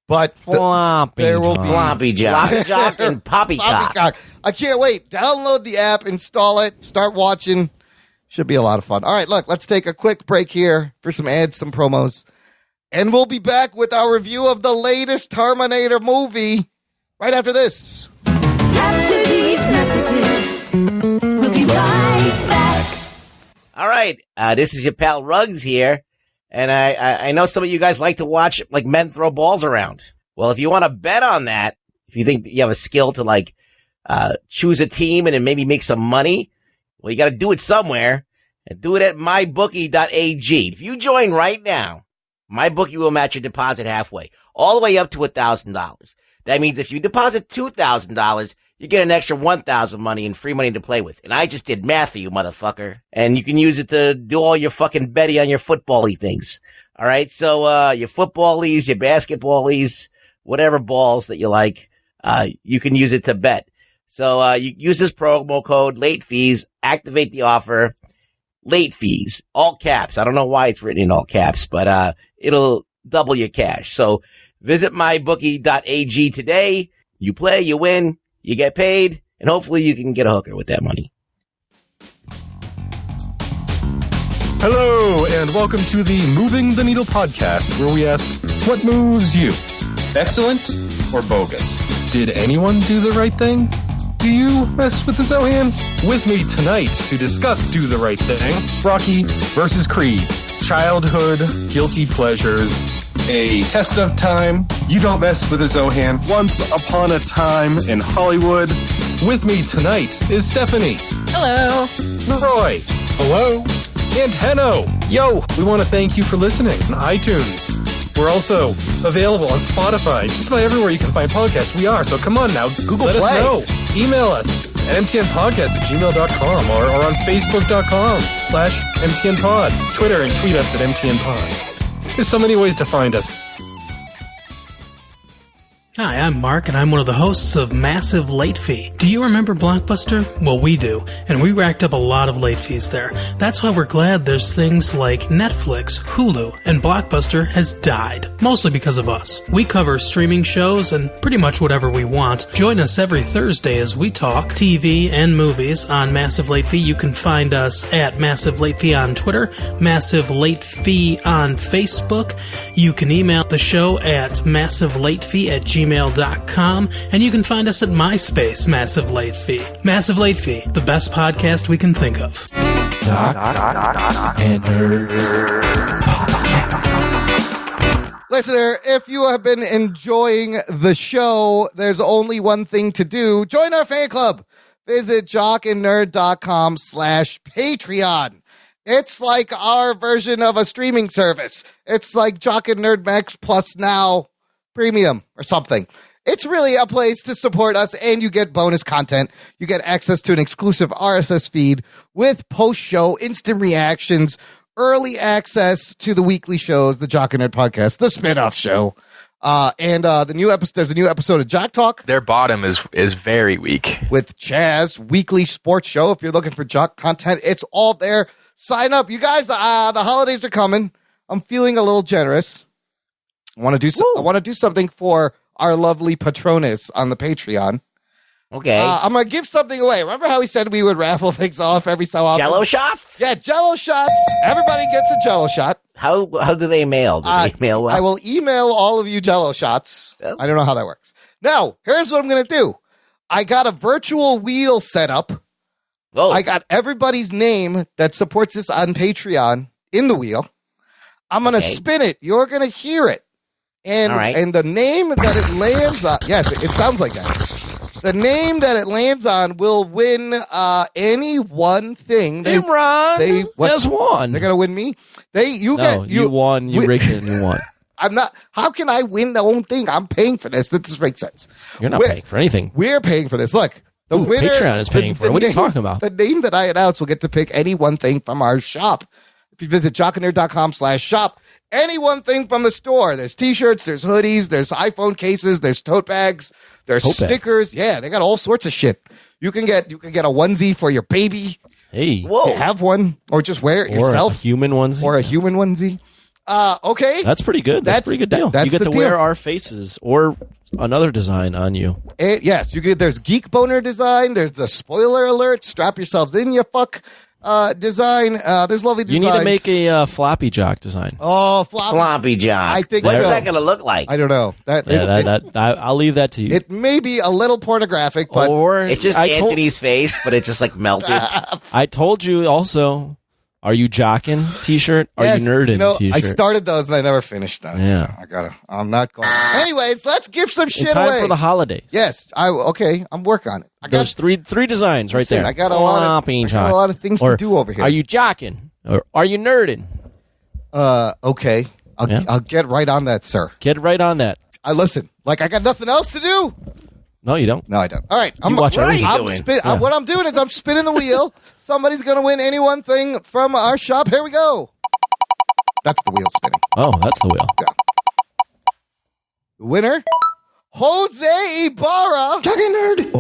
But there will be floppy jock and poppycock. I can't wait. Download the app, install it, start watching. Should be a lot of fun. All right, look, let's take a quick break here for some ads, some promos. And we'll be back with our review of the latest Terminator movie right after this. After these messages, we'll be right back. All right, this is your pal Ruggs here. And I know some of you guys like to watch like men throw balls around. Well, if you want to bet on that, if you think that you have a skill to choose a team and then maybe make some money, well, you got to do it somewhere and do it at mybookie.ag. If you join right now, MyBookie will match your deposit halfway, all the way up to $1,000. That means if you deposit $2,000, you get an extra $1,000 money and free money to play with. And I just did math for you, motherfucker. And you can use it to do all your fucking betty on your football-y things. All right. So, your football-ys, your basketball-ys, whatever balls that you like, you can use it to bet. So, you use this promo code late fees, activate the offer, late fees, all caps. I don't know why it's written in all caps, but, it'll double your cash. So visit mybookie.ag today. You play, you win. You get paid, and hopefully you can get a hooker with that money. Hello, and welcome to the Moving the Needle podcast, where we ask, what moves you? Excellent or bogus? Did anyone do the right thing? Do you mess with the Zohan? With me tonight to discuss Do the Right Thing, Rocky versus Creed, childhood, guilty pleasures, a test of time, you don't mess with a Zohan, once upon a time in Hollywood. With me tonight is Stephanie. Hello. Roy. Hello. And Henno. Yo. We want to thank you for listening on iTunes. We're also available on Spotify, just about everywhere you can find podcasts. We are, so come on now. Google Let Play. us know. Email us at mtnpodcast@gmail.com or on facebook.com/mtnpod. Twitter and tweet us at mtnpod. There's so many ways to find us. Hi, I'm Mark, and I'm one of the hosts of Massive Late Fee. Do you remember Blockbuster? Well, we do, and we racked up a lot of late fees there. That's why we're glad there's things like Netflix, Hulu, and Blockbuster has died, mostly because of us. We cover streaming shows and pretty much whatever we want. Join us every Thursday as we talk TV and movies on Massive Late Fee. You can find us at Massive Late Fee on Twitter, Massive Late Fee on Facebook. You can email the show at massivelatefee@gmail.com, and you can find us at MySpace, Massive Late Fee. Massive Late Fee, the best podcast we can think of. Listener, if you have been enjoying the show, there's only one thing to do. Join our fan club. Visit jockandnerd.com/Patreon. It's like our version of a streaming service. It's like Jock and Nerd Max Plus Now Premium or something. It's really a place to support us, and you get bonus content. You get access to an exclusive RSS feed with post-show instant reactions, early access to the weekly shows, the Jock and Nerd podcast, the spin-off show, and the new episode. There's a new episode of Jock Talk. Their bottom is very weak. With Chaz, weekly sports show. If you're looking for Jock content, it's all there. Sign up, you guys. The holidays are coming. I'm feeling a little generous. I want to do something for our lovely Patronus on the Patreon. Okay. I'm going to give something away. Remember how we said we would raffle things off every so often? Jello shots? Yeah, Jello shots. Everybody gets a Jello shot. How do they mail? Do they mail well? I will email all of you Jello shots. Yep. I don't know how that works. Now, here's what I'm going to do. I got a virtual wheel set up. Oh. I got everybody's name that supports this on Patreon in the wheel. I'm going to spin it. You're going to hear it. And, all right. and the name that it lands on, yes, it sounds like that. The name that it lands on will win any one thing. Imran has won. They're going to win me. You won. You rigged it and you won. I'm not. How can I win the own thing? I'm paying for this. That doesn't make sense. You're not paying for anything. We're paying for this. Look, the winner. Patreon is paying for it. What are you talking about? The name that I announce will get to pick any one thing from our shop. If you visit jockandnerd.com/shop, any one thing from the store. There's t-shirts, there's hoodies, there's iPhone cases, there's tote bags, there's stickers. Yeah, they got all sorts of shit. You can get a onesie for your baby. Hey, have one, or just wear it yourself. Or a human onesie. Okay. That's pretty good. That's a pretty good deal. You get to wear our faces or another design on you. Yes, there's Geek Boner design. There's the spoiler alert. Strap yourselves in, you fuck design. There's lovely designs. You need to make a floppy jock design. Oh, floppy jock. I think what's that going to look like? I don't know. I'll leave that to you. It may be a little pornographic, but it's just Anthony's face, but it just like melted. I told you also. Are you jocking t-shirt? Are you nerding t-shirt? I started those and I never finished them. Yeah. So I'm not going. Anyways, let's give some shit in time away. For the holidays. Yes. I'm working on it. There's three designs right there. I got a lot of things to do over here. Are you jocking? Or are you nerding? Okay. I'll get right on that, sir. Get right on that. Listen, I got nothing else to do. No, you don't. No, I don't. All right. What are you doing? What I'm doing is I'm spinning the wheel. Somebody's going to win any one thing from our shop. Here we go. That's the wheel spinning. Oh, that's the wheel. Yeah. The winner, Jose Ibarra. Talking nerd.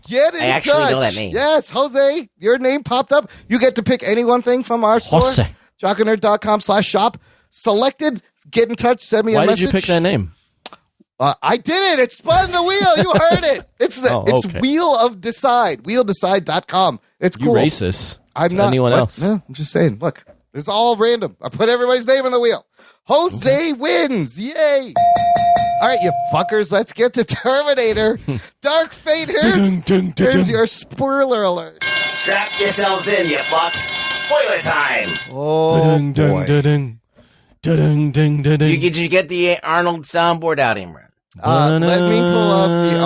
Get in I actually touch. know that name. Yes, Jose, your name popped up. You get to pick any one thing from our store. Jose. jockandnerd.com/shop. Selected. Get in touch. Send me a message. Why did you pick that name? I did it. It spun the wheel. You heard it. It's okay. Wheel of Decide. Wheeldecide.com. It's cool. You racist. I'm not. Anyone else? No, I'm just saying. Look, it's all random. I put everybody's name on the wheel. Jose wins. Yay. All right, you fuckers. Let's get to Terminator. Dark Fate. Here's your spoiler alert. Strap yourselves in, you fucks. Spoiler time. Oh, boy. Did you get the Arnold soundboard out, Imran? Let me pull up the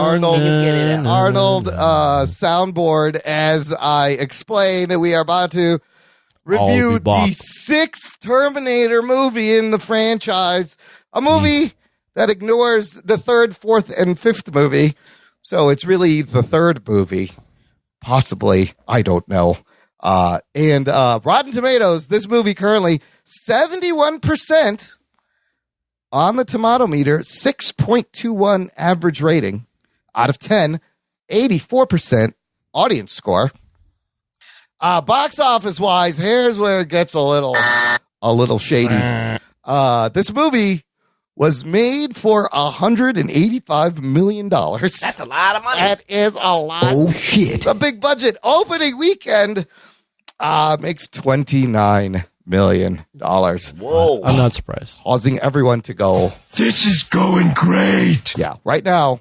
Arnold soundboard as I explain. We are about to review the sixth Terminator movie in the franchise. A movie that ignores the third, fourth, and fifth movie. So it's really the third movie. Possibly. I don't know. And Rotten Tomatoes, this movie currently 71% on the tomato meter, 6.21 average rating out of 10, 84% audience score. Box office wise, here's where it gets a little shady. This movie was made for $185 million. That's a lot of money. That is a lot. Oh, shit. The big budget opening weekend makes $29 million. Whoa. I'm not surprised. Causing everyone to go, This is going great. yeah, right now,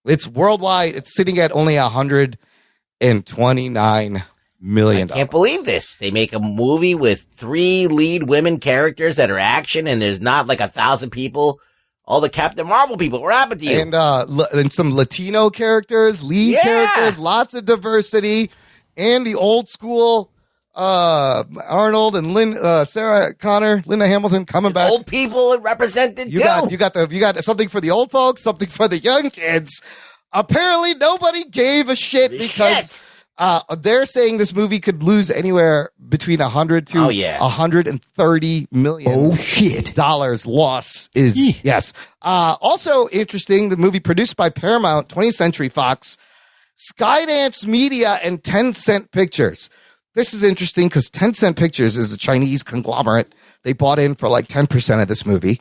it's worldwide. It's sitting at only $129 million. I can't believe this. They make a movie with 3 lead women characters that are action, and there's not like 1,000 people. All the Captain Marvel people. What happened to you? And some Latino characters, lead characters, lots of diversity, and the old school Arnold and Sarah Connor, Linda Hamilton coming back. Old people represented You too. got something for the old folks, something for the young kids. Apparently, nobody gave a shit because they're saying this movie could lose anywhere between $100 to $130 million. Oh, shit. Dollars loss is yes. Also interesting, the movie produced by Paramount, 20th Century Fox, Skydance Media, and 10 Cent Pictures. This is interesting because 10 Cent Pictures is a Chinese conglomerate. They bought in for like 10% of this movie.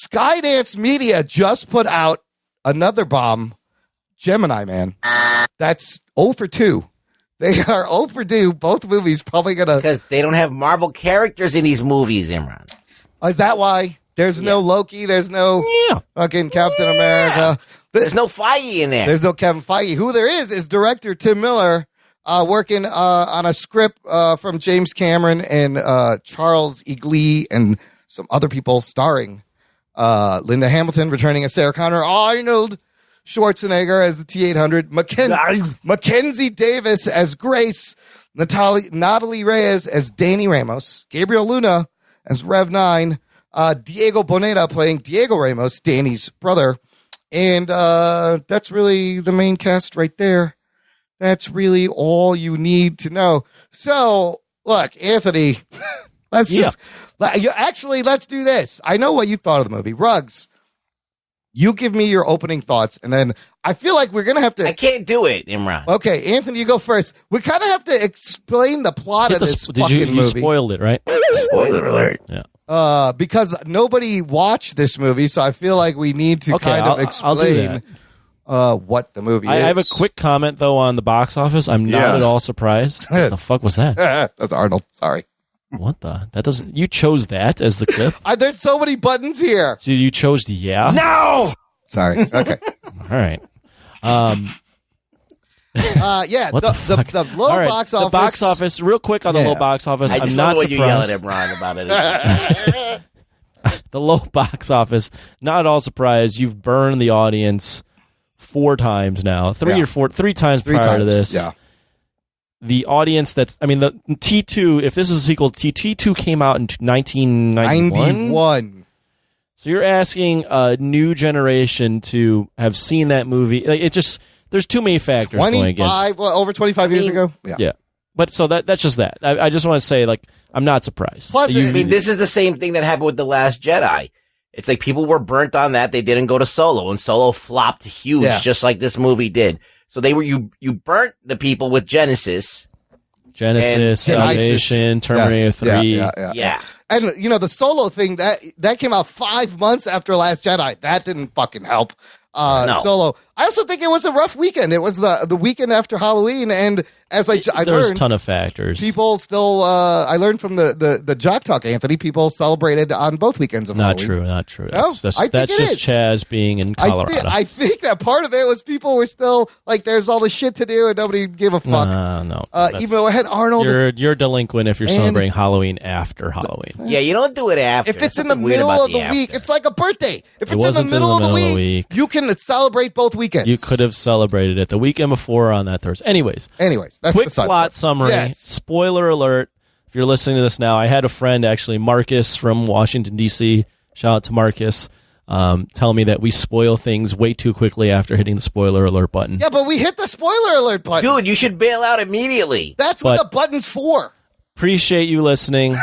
Skydance Media just put out another bomb Gemini Man. That's 0 for 2. They are 0 for 2. Both movies probably going to... Because they don't have Marvel characters in these movies, Imran. Is that why? There's no Loki. There's no fucking Captain America. There's no Feige in there. There's no Kevin Feige. Who there is director Tim Miller working on a script from James Cameron and Charles E. Glee and some other people starring Linda Hamilton returning as Sarah Connor, Arnold Schwarzenegger as the T-800, Mackenzie Davis as Grace, Natalie Reyes as Danny Ramos, Gabriel Luna as Rev 9, Diego Boneta playing Diego Ramos, Danny's brother. And that's really the main cast right there. That's really all you need to know. So, look, Anthony, let's do this. I know what you thought of the movie. Ruggs, you give me your opening thoughts, and then I feel like we're going to have to... I can't do it, Imran. Okay, Anthony, you go first. We kind of have to explain the plot of this fucking movie. You spoiled it, right? Spoiler alert. Yeah. Because nobody watched this movie, so I feel like we need to explain what the movie is. I have a quick comment, though, on the box office. I'm not at all surprised. What the fuck was that? That's Arnold. Sorry. What the? That doesn't... You chose that as the clip? There's so many buttons here. So you chose yeah? No! Sorry. Okay. All right. Yeah, the low box office. The box office, real quick on the low box office. I just I'm not love when you yell at surprised. Imran about it. The low box office, not at all surprised. You've burned the audience 4 times now. 3 times prior to this. Yeah. The audience the T2, if this is a sequel, T2 came out in 1991. So you're asking a new generation to have seen that movie. Like, there's too many factors going against. Over 25 years ago? Yeah. But so that's just that. I just want to say, like, I'm not surprised. Plus, this is the same thing that happened with The Last Jedi. It's like people were burnt on that. They didn't go to Solo, and Solo flopped huge, just like this movie did. So you burnt the people with Genesis, Salvation, Terminator 3. Yeah. And the Solo thing that came out 5 months after Last Jedi. That didn't fucking help. No. Solo. I also think it was a rough weekend. It was the weekend after Halloween, and as I There's learned, a ton of factors. people still. I learned from the Jock Talk, Anthony. People celebrated on both weekends of Halloween. Not true. No? That's I think it just is. Chaz being in Colorado. I think that part of it was people were still like, there's all this shit to do, and nobody gave a fuck. No. Even though I had Arnold. You're delinquent if you're celebrating Halloween after Halloween. Yeah, you don't do it after. If it's in the middle of the week, it's like a birthday. If it's in the middle of the week, you can celebrate both weekends. You could have celebrated it the weekend before on that Thursday. Anyways, that's quick beside plot the point. summary. Yes. Spoiler alert. If you're listening to this now, I had a friend, actually, Marcus from Washington, D.C. Shout out to Marcus. Tell me that we spoil things way too quickly after hitting the spoiler alert button. Yeah, but we hit the spoiler alert button. Dude, you should bail out immediately. That's what the button's for. Appreciate you listening.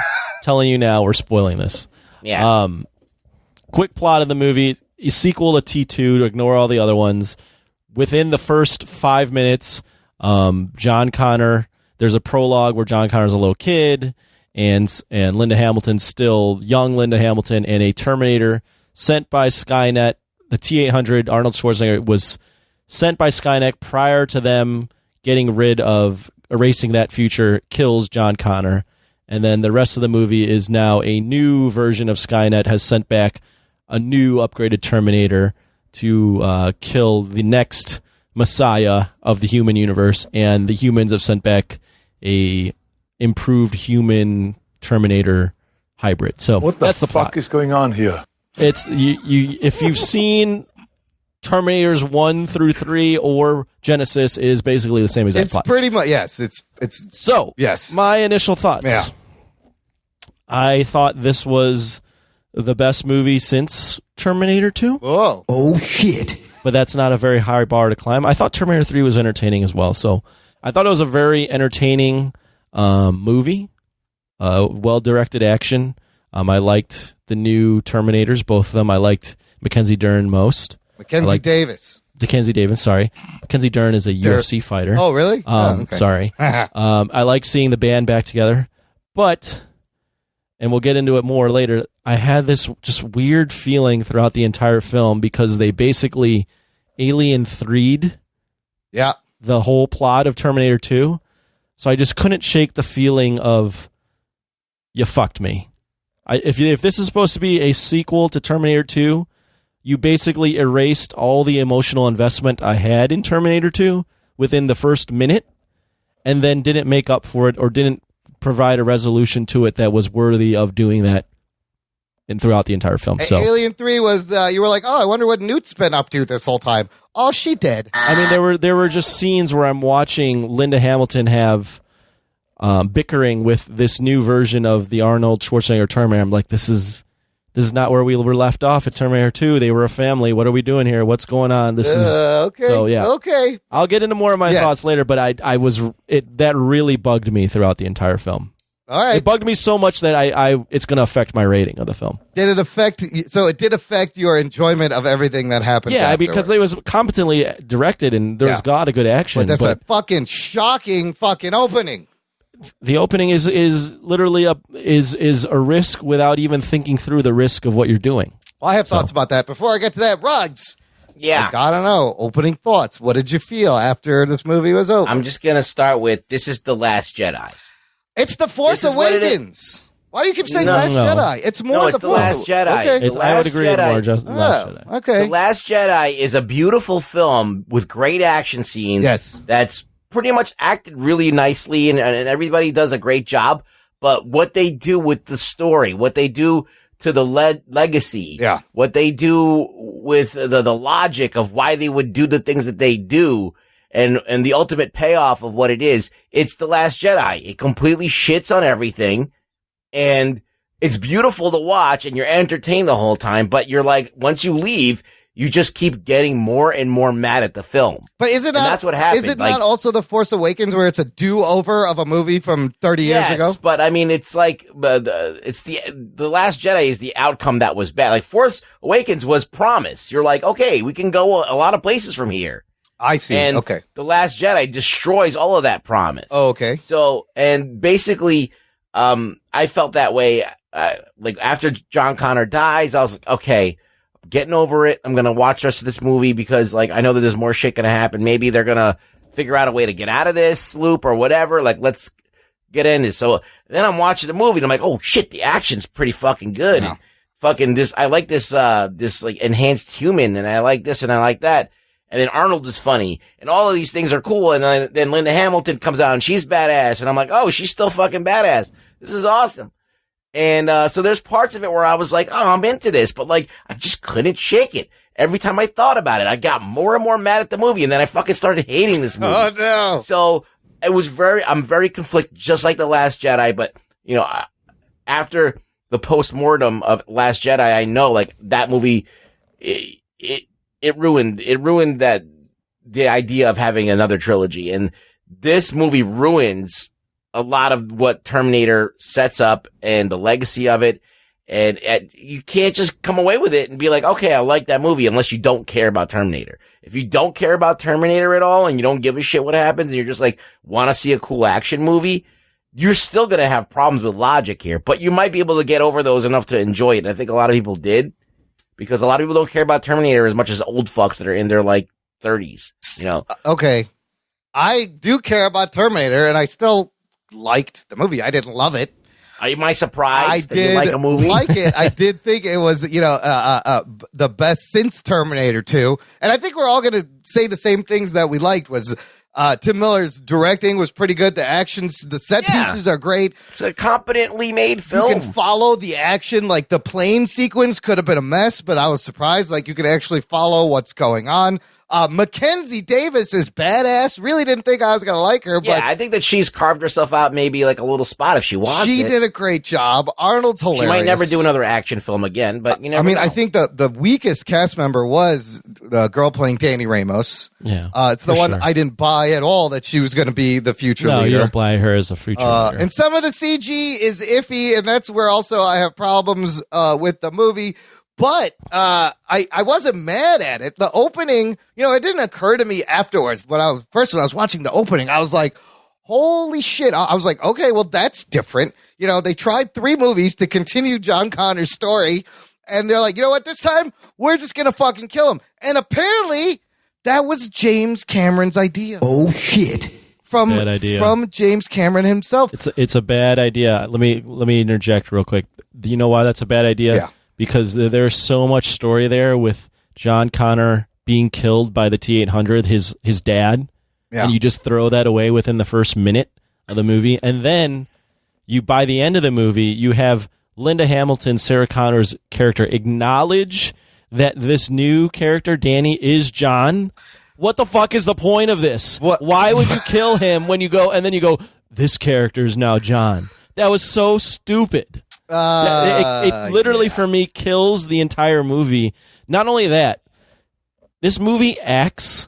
Telling you now, we're spoiling this. Yeah. Quick plot of the movie. A sequel to T2 to ignore all the other ones. Within the first 5 minutes, John Connor, there's a prologue where John Connor's a little kid, and Linda Hamilton's still young Linda Hamilton, and a Terminator sent by Skynet. The T-800, Arnold Schwarzenegger, was sent by Skynet prior to them getting rid of erasing that future, kills John Connor. And then the rest of the movie is now a new version of Skynet has sent back a new upgraded Terminator to kill the next messiah of the human universe, and the humans have sent back a improved human Terminator hybrid. So that's the fuck is going on here? It's you. If you've seen Terminators 1 through 3 or Genesis, is basically the same exact plot. It's pretty much yes. It's so yes. My initial thoughts. Yeah. I thought this was the best movie since Terminator 2. Oh shit. But that's not a very high bar to climb. I thought Terminator 3 was entertaining as well. So I thought it was a very entertaining movie. Well-directed action. I liked the new Terminators, both of them. I liked Mackenzie Dern most. Mackenzie Davis, sorry. Mackenzie Dern is a UFC fighter. Oh, really? Okay. Sorry. I liked seeing the band back together. But, and we'll get into it more later, I had this just weird feeling throughout the entire film because they basically Alien 3'd Yeah. the whole plot of Terminator 2. So I just couldn't shake the feeling of, you fucked me. If this is supposed to be a sequel to Terminator 2, you basically erased all the emotional investment I had in Terminator 2 within the first minute, and then didn't make up for it or didn't provide a resolution to it that was worthy of doing that throughout the entire film. So Alien 3 was, you were like, oh, I wonder what Newt's been up to this whole time. Oh, she did. I mean, there were just scenes where I'm watching Linda Hamilton have bickering with this new version of the Arnold Schwarzenegger Terminator. I'm like, this is not where we were left off at Terminator 2. They were a family. What are we doing here? What's going on? This is okay. So yeah. Okay. I'll get into more of my thoughts later, but that really bugged me throughout the entire film. All right. It bugged me so much that it's going to affect my rating of the film. Did it affect? So it did affect your enjoyment of everything that happens. Yeah, afterwards. because it was competently directed and there's a lot of good action. But that's a fucking shocking fucking opening. The opening is literally a risk without even thinking through the risk of what you're doing. Well, I have thoughts about that. Before I get to that, Ruggs. Yeah. I gotta know. Opening thoughts. What did you feel after this movie was over? I'm just gonna start with, this is The Last Jedi. It's The Force Awakens. Why do you keep saying Last Jedi? It's more it's The Force Last Jedi. Okay. I would agree with more just Last Jedi. Okay. The Last Jedi is a beautiful film with great action scenes. Yes. That's pretty much acted really nicely, and everybody does a great job. But what they do with the story, what they do to the legacy, what they do with the logic of why they would do the things that they do, and the ultimate payoff of what it is, it's The Last Jedi. It completely shits on everything, and it's beautiful to watch, and you're entertained the whole time, but you're like, once you leave, you just keep getting more and more mad at the film. But isn't that, that's what happened. Is it not also The Force Awakens where it's a do-over of a movie from 30 years ago? Yes, but I mean, it's like, it's the Last Jedi is the outcome that was bad. Like, Force Awakens was promise. You're like, okay, we can go a lot of places from here. I see. And okay. The Last Jedi destroys all of that promise. Oh, okay. So, and basically, I felt that way, like after John Connor dies, I was like, okay, I'm getting over it. I'm going to watch the rest of this movie because like, I know that there's more shit going to happen. Maybe they're going to figure out a way to get out of this loop or whatever. Like, let's get in this. So then I'm watching the movie and I'm like, oh shit, the action's pretty fucking good. Yeah. Fucking this, I like this like enhanced human, and I like this and I like that. And then Arnold is funny, and all of these things are cool. And then Linda Hamilton comes out, and she's badass. And I'm like, oh, she's still fucking badass. This is awesome. And so there's parts of it where I was like, oh, I'm into this. But, like, I just couldn't shake it. Every time I thought about it, I got more and more mad at the movie. And then I fucking started hating this movie. Oh, no. So it was I'm very conflicted, just like The Last Jedi. But, you know, after the post-mortem of Last Jedi, I know, like, that movie, it ruined that, the idea of having another trilogy. And this movie ruins a lot of what Terminator sets up and the legacy of it. And you can't just come away with it and be like, okay, I like that movie, unless you don't care about Terminator. If you don't care about Terminator at all and you don't give a shit what happens and you're just like, want to see a cool action movie, you're still going to have problems with logic here, but you might be able to get over those enough to enjoy it. And I think a lot of people did. Because a lot of people don't care about Terminator as much as old fucks that are in their, like, 30s, you know? Okay. I do care about Terminator, and I still liked the movie. I didn't love it. Am I surprised that you like a movie? Like it. I did think it was, the best since Terminator 2. And I think we're all going to say the same things that we liked was... Tim Miller's directing was pretty good. The actions, the set pieces are great. It's a competently made film. You can follow the action. Like the plane sequence could have been a mess, but I was surprised. Like you could actually follow what's going on. Mackenzie Davis is badass. Really didn't think I was going to like her, Yeah, but I think that she's carved herself out maybe like a little spot if she wants she it. did a great job. Arnold's hilarious. She might never do another action film again, but you never know. I think the weakest cast member was the girl playing Danny Ramos. Yeah. It's the one I didn't buy at all that she was going to be the future leader. No, you don't buy her as a future leader. And some of the CG is iffy, and that's where also I have problems with the movie. But I wasn't mad at it. The opening, it didn't occur to me afterwards. When I was watching the opening, I was like, holy shit. I was like, okay, well, that's different. They tried 3 movies to continue John Connor's story. And they're like, you know what? This time, we're just going to fucking kill him. And apparently, That was James Cameron's idea. Oh, shit. Bad idea. From James Cameron himself. It's a bad idea. Let me interject real quick. Do you know why that's a bad idea? Yeah. Because there's so much story there with John Connor being killed by the T-800, his dad, and you just throw that away within the first minute of the movie, and then by the end of the movie, you have Linda Hamilton, Sarah Connor's character, acknowledge that this new character, Danny, is John. What the fuck is the point of this? What? Why would you kill him when you go, and then you go, this character is now John? That was so stupid. It literally, for me, kills the entire movie. Not only that, this movie acts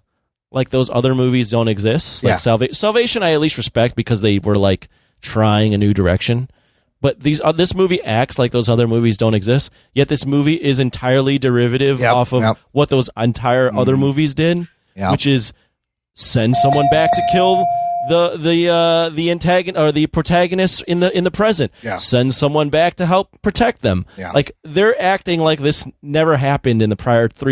like those other movies don't exist. Like Salvation, I at least respect because they were like trying a new direction. But this movie acts like those other movies don't exist. Yet this movie is entirely derivative off of what those entire other movies did, which is send someone back to kill the antagonist or the protagonist in the present. Send someone back to help protect them. Like they're acting like this never happened in the prior 4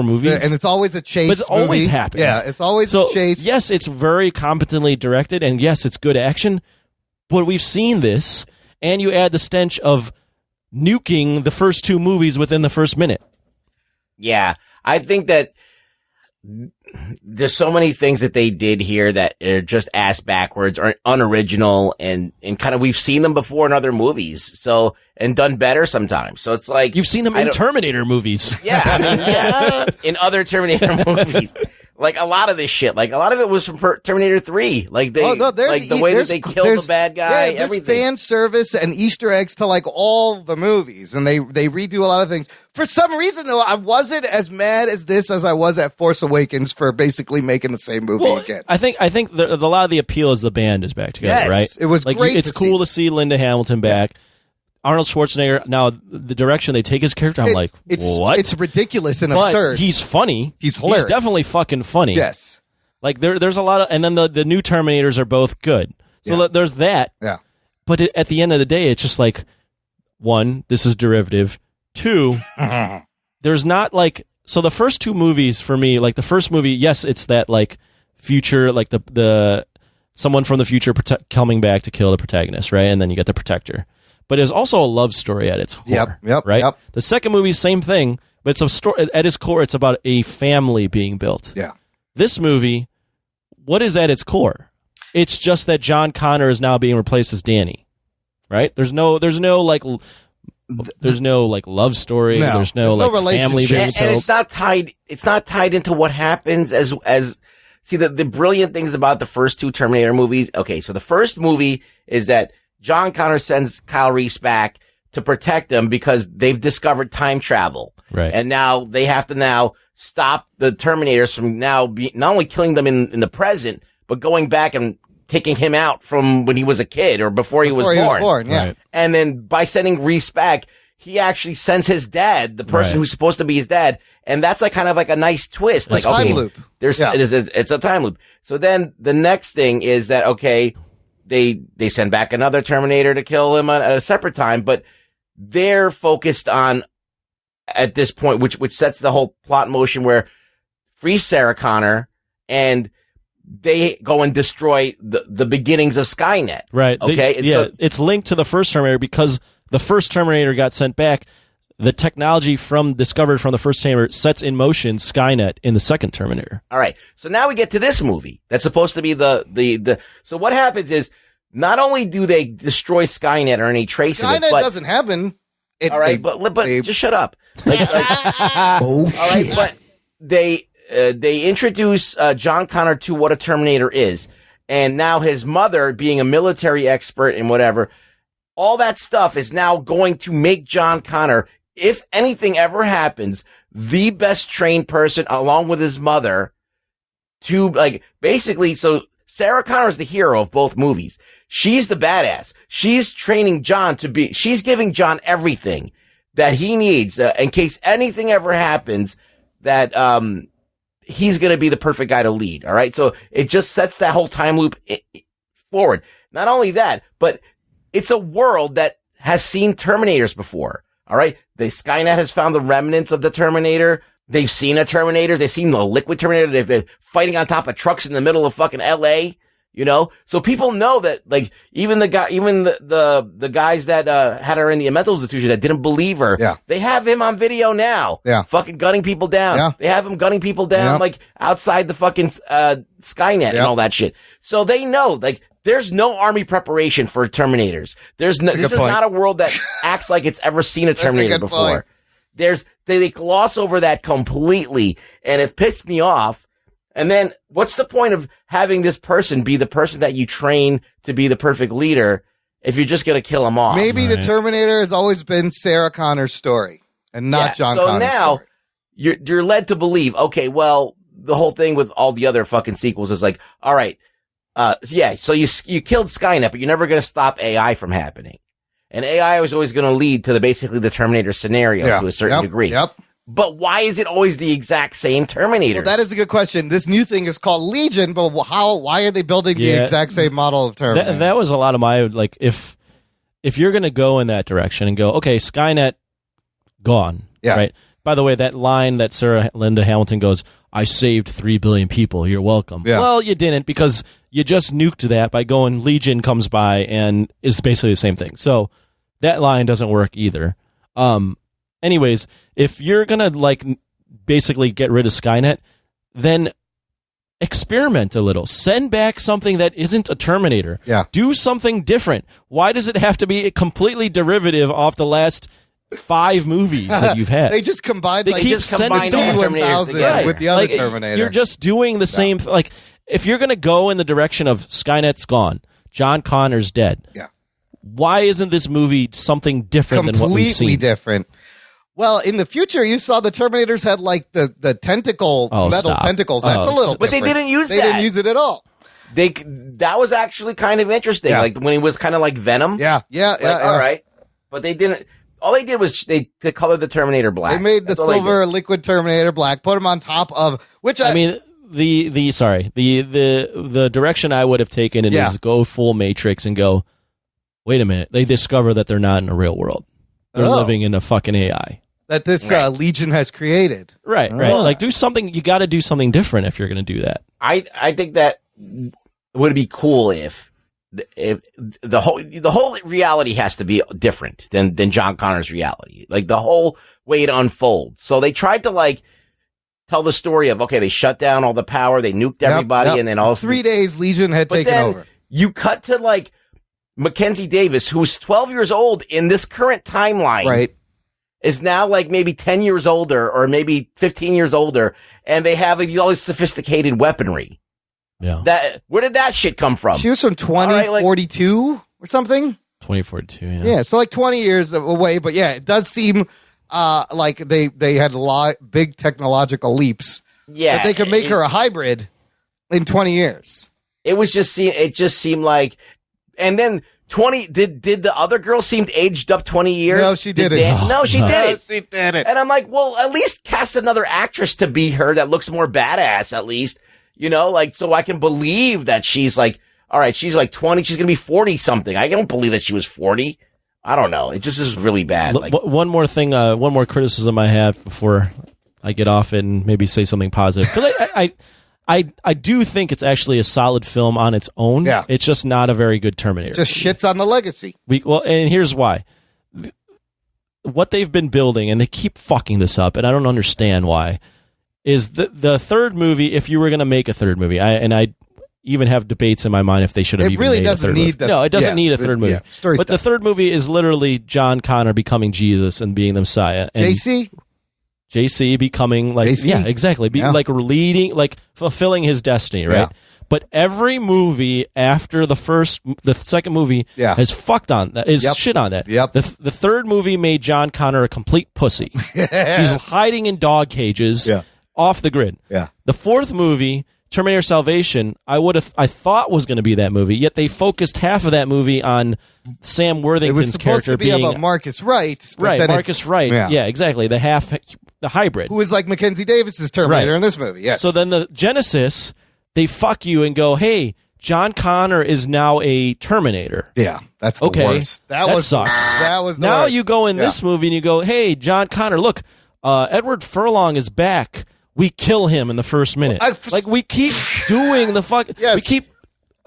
movies, and it's always a chase. But it always happens. Yeah, it's always a chase. Yes, it's very competently directed, and yes, it's good action. But we've seen this, and you add the stench of nuking the first 2 movies within the first minute. Yeah, I think that there's so many things that they did here that are just ass backwards or unoriginal, and kind of we've seen them before in other movies, so and done better sometimes. So it's like you've seen them in Terminator movies. Yeah, I mean, in other Terminator movies. Like a lot of this shit, like a lot of it was from Terminator 3. Like the way that they killed the bad guy. Yeah, there's everything. fan service and Easter eggs to like all the movies, and they redo a lot of things. For some reason, though, I wasn't as mad as this as I was at Force Awakens for basically making the same movie again. I think a lot of the appeal is the band is back together, right? It was like, great. It's cool to see Linda Hamilton back. Arnold Schwarzenegger, now the direction they take his character, I'm like, what? It's ridiculous and but absurd. He's funny. He's hilarious. He's definitely fucking funny. Yes. Like there's a lot of, and then the new Terminators are both good. So there's that. Yeah. But at the end of the day, it's just like, 1, this is derivative. 2, there's not like, so the first 2 movies for me, like the first movie, yes, it's that like future, like the someone from the future coming back to kill the protagonist, right? And then you get the protector. But it's also a love story at its core, right? Yep. The second movie, same thing, but it's a story at its core. It's about a family being built. Yeah. This movie, what is at its core? It's just that John Connor is now being replaced as Danny, right? There's no like love story. No. There's no family being built. And it's not tied. It's not tied into what happens as. See, the brilliant things about the first 2 Terminator movies. Okay, so the first movie is that John Connor sends Kyle Reese back to protect him because they've discovered time travel. Right. And now they have to stop the Terminators from not only killing them in the present, but going back and taking him out from when he was a kid or before he was born. Yeah. Right. And then by sending Reese back, he actually sends his dad, the person who's supposed to be his dad. And that's like kind of like a nice twist. Like, time loop. It's a time loop. So then the next thing is that, okay, they send back another Terminator to kill him at a separate time, but they're focused on, at this point, which sets the whole plot in motion, where free Sarah Connor and they go and destroy the beginnings of Skynet. Right. Okay. It's linked to the first Terminator because the first Terminator got sent back. The technology discovered from the first Terminator sets in motion Skynet in the second Terminator. All right. So now we get to this movie that's supposed to be the. So what happens is, not only do they destroy Skynet or any trace of it, Skynet but doesn't happen. All right, but just shut up. All right, but they introduce John Connor to what a Terminator is, and now his mother, being a military expert and whatever, all that stuff is now going to make John Connor, if anything ever happens, the best trained person, along with his mother, to basically. So Sarah Connor is the hero of both movies. She's the badass. She's training John she's giving John everything that he needs in case anything ever happens, that he's going to be the perfect guy to lead. All right. So it just sets that whole time loop forward. Not only that, but it's a world that has seen Terminators before. All right. The Skynet has found the remnants of the Terminator. They've seen a Terminator. They've seen the liquid Terminator. They've been fighting on top of trucks in the middle of fucking LA, you know? So people know that, like, even the guys that, had her in the mental institution that didn't believe her. Yeah. They have him on video now. Yeah. Fucking gunning people down. Yeah. They have him gunning people down, Yeah. like, outside the fucking, Skynet and all that shit. So they know, like, there's no army preparation for Terminators. This is not a world that acts like it's ever seen a Terminator before. Point. They gloss over that completely, and it pissed me off. And then what's the point of having this person be the person that you train to be the perfect leader if you're just going to kill him off? Maybe the Terminator has always been Sarah Connor's story and not John Connor's now story. You're led to believe, okay, well, the whole thing with all the other fucking sequels is like, all right, so you killed Skynet, but you're never going to stop AI from happening. And AI was always going to lead to basically the Terminator scenario to a certain degree. Yep. But why is it always the exact same Terminator? Well, that is a good question. This new thing is called Legion, but why are they building the exact same model of Terminator? That was a lot of my, like, if you're going to go in that direction and go, okay, Skynet, gone. Yeah. Right? By the way, that line that Sarah Linda Hamilton goes, I saved 3 billion people. You're welcome. Yeah. Well, you didn't, because you just nuked that by going Legion comes by and is basically the same thing. So that line doesn't work either. Anyways, if you're going to, like, basically get rid of Skynet, then experiment a little. Send back something that isn't a Terminator. Yeah. Do something different. Why does it have to be completely derivative off the last 5 movies that you've had? They just combined. They like, keep just sending combined all T-1000 with the other like, Terminator. You're just doing the same. Like, if you're going to go in the direction of Skynet's gone, John Connor's dead. Yeah. Why isn't this movie something different than what we've Completely seen? different. Well, in the future, you saw the Terminators had like the tentacle metal tentacles. That's a little, but different. they didn't use They that. didn't use it at all. That was actually kind of interesting. Yeah. Like when he was kind of like Venom. Yeah. All right, but they didn't. All they did was they colored the Terminator black. They made the That's all they silver did. liquid Terminator black. Put him on top of which I mean, the direction I would have taken it is go full Matrix and go, wait a minute, they discover that they're not in a real world. They're living in a fucking AI. that this Legion has created. Right. Like, do something. You got to do something different if you're going to do that. I think that would be cool if the whole reality has to be different than John Connor's reality. Like the whole way it unfolds. So they tried to like tell the story of, okay, they shut down all the power, they nuked everybody, and then all 3 days Legion had taken over. You cut to like Mackenzie Davis, who's 12 years old in this current timeline. Right. Is now like maybe 10 years older or maybe 15 years older, and they have like, all this sophisticated weaponry. Yeah. Where did that shit come from? She was from 2042 or something. 2042, yeah. Yeah, so like 20 years away, but yeah, it does seem like they had big technological leaps. Yeah. That they could make her a hybrid in 20 years. It just seemed like, and then 20, did the other girl seem aged up 20 years? No, she didn't. No, she didn't. She didn't. And I'm like, well, at least cast another actress to be her that looks more badass, at least. You know, like, so I can believe that she's like, all right, she's like 20, she's going to be 40 something. I don't believe that she was 40. I don't know. It just is really bad. Like, one more thing, one more criticism I have before I get off it and maybe say something positive. Because I do think it's actually a solid film on its own. Yeah. It's just not a very good Terminator. Just shits on the legacy. And here's why. What they've been building, and they keep fucking this up, and I don't understand why, is the third movie, if you were going to make a third movie, I even have debates in my mind if they should have It even really made doesn't a third need movie. No, it doesn't need a third movie. Story but the third movie is literally John Connor becoming Jesus and being the Messiah. And JC becoming like, JC? yeah, exactly. Like leading, like fulfilling his destiny, right? Yeah. But every movie after the second movie has fucked on that, is shit on that. Yep. The third movie made John Connor a complete pussy. He's hiding in dog cages off the grid. Yeah. The fourth movie, Terminator Salvation, I thought was going to be that movie, yet they focused half of that movie on Sam Worthington's It was supposed character to be being about Marcus Wright. But right, then Marcus Wright. Yeah, exactly. The hybrid. Who is like Mackenzie Davis's Terminator in this movie, yes. So then the Genesis, they fuck you and go, hey, John Connor is now a Terminator. Yeah, that's the worst. That sucks. That was the now worst. you go in this movie and you go, hey, John Connor, look, Edward Furlong is back. We kill him in the first minute. Like, we keep doing the fuck. Yes. We keep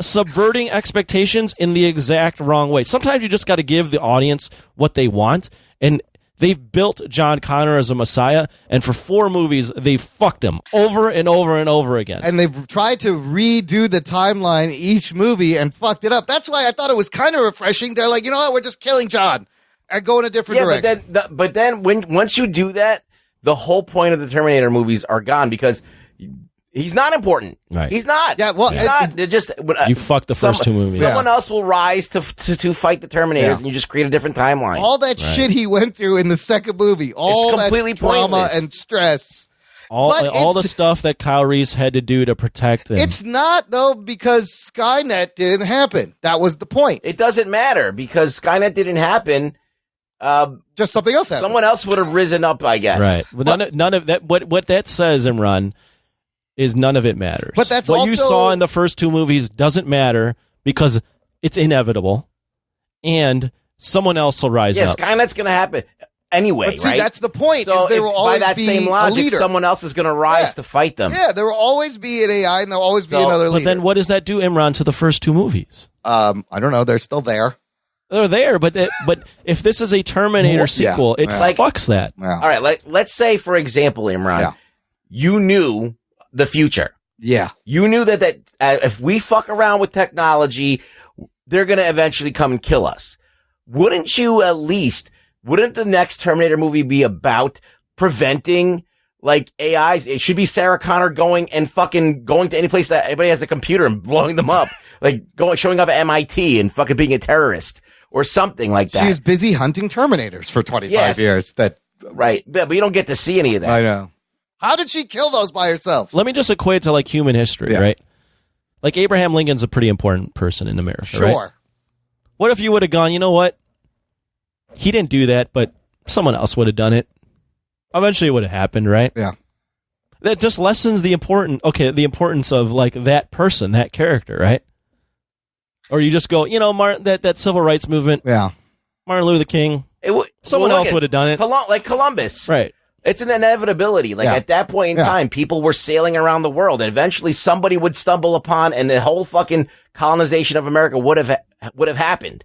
subverting expectations in the exact wrong way. Sometimes you just got to give the audience what they want, and they've built John Connor as a messiah, and for 4 movies, they fucked him over and over and over again. And they've tried to redo the timeline each movie and fucked it up. That's why I thought it was kind of refreshing. They're like, you know what? We're just killing John and go in a different direction. But then once you do that, the whole point of the Terminator movies are gone because he's not important. Right. He's not. Yeah, well, he's not. They're just you fucked the first 2 movies. Someone else will rise to fight the Terminators, and you just create a different timeline. All that shit he went through in the second movie, all It's completely that drama pointless. and stress. All the stuff that Kyle Reese had to do to protect him. It's not, though, because Skynet didn't happen. That was the point. It doesn't matter because Skynet didn't happen. Just something else happened. Someone else would have risen up, I guess. Right. But none of that. What that says, Imran, is none of it matters. But that's what you also- saw in the first 2 movies doesn't matter because it's inevitable, and someone else will rise Yeah, up. Skynet's going to happen anyway, But see, right? that's the point. So is there if will always by that be same a logic, leader. someone else is going to rise to fight them. Yeah, there will always be an AI, and there will always be another But leader. then what does that do, Imran, to the first 2 movies? I don't know. They're still there. They're there, but if this is a Terminator sequel, it fucks that. Yeah. All right, let's say, for example, Imran, you knew the future. Yeah. You knew that if we fuck around with technology, they're going to eventually come and kill us. Wouldn't the next Terminator movie be about preventing like AIs? It should be Sarah Connor going to any place that anybody has a computer and blowing them up, like showing up at MIT and fucking being a terrorist or something like that. She was busy hunting Terminators for 25 years. Right. But you don't get to see any of that. I know. How did she kill those by herself? Let me just equate to like human history, right? Like Abraham Lincoln's a pretty important person in America, right? Sure. What if you would have gone, you know what? He didn't do that, but someone else would have done it. Eventually it would have happened, right? Yeah. That just lessens the importance of like that person, that character, right? Or you just go, Martin, that civil rights movement. Yeah. Martin Luther King. Someone else would have done it. Like Columbus. Right. It's an inevitability. Like at that point in time, people were sailing around the world, and eventually somebody would stumble upon, and the whole fucking colonization of America would have happened.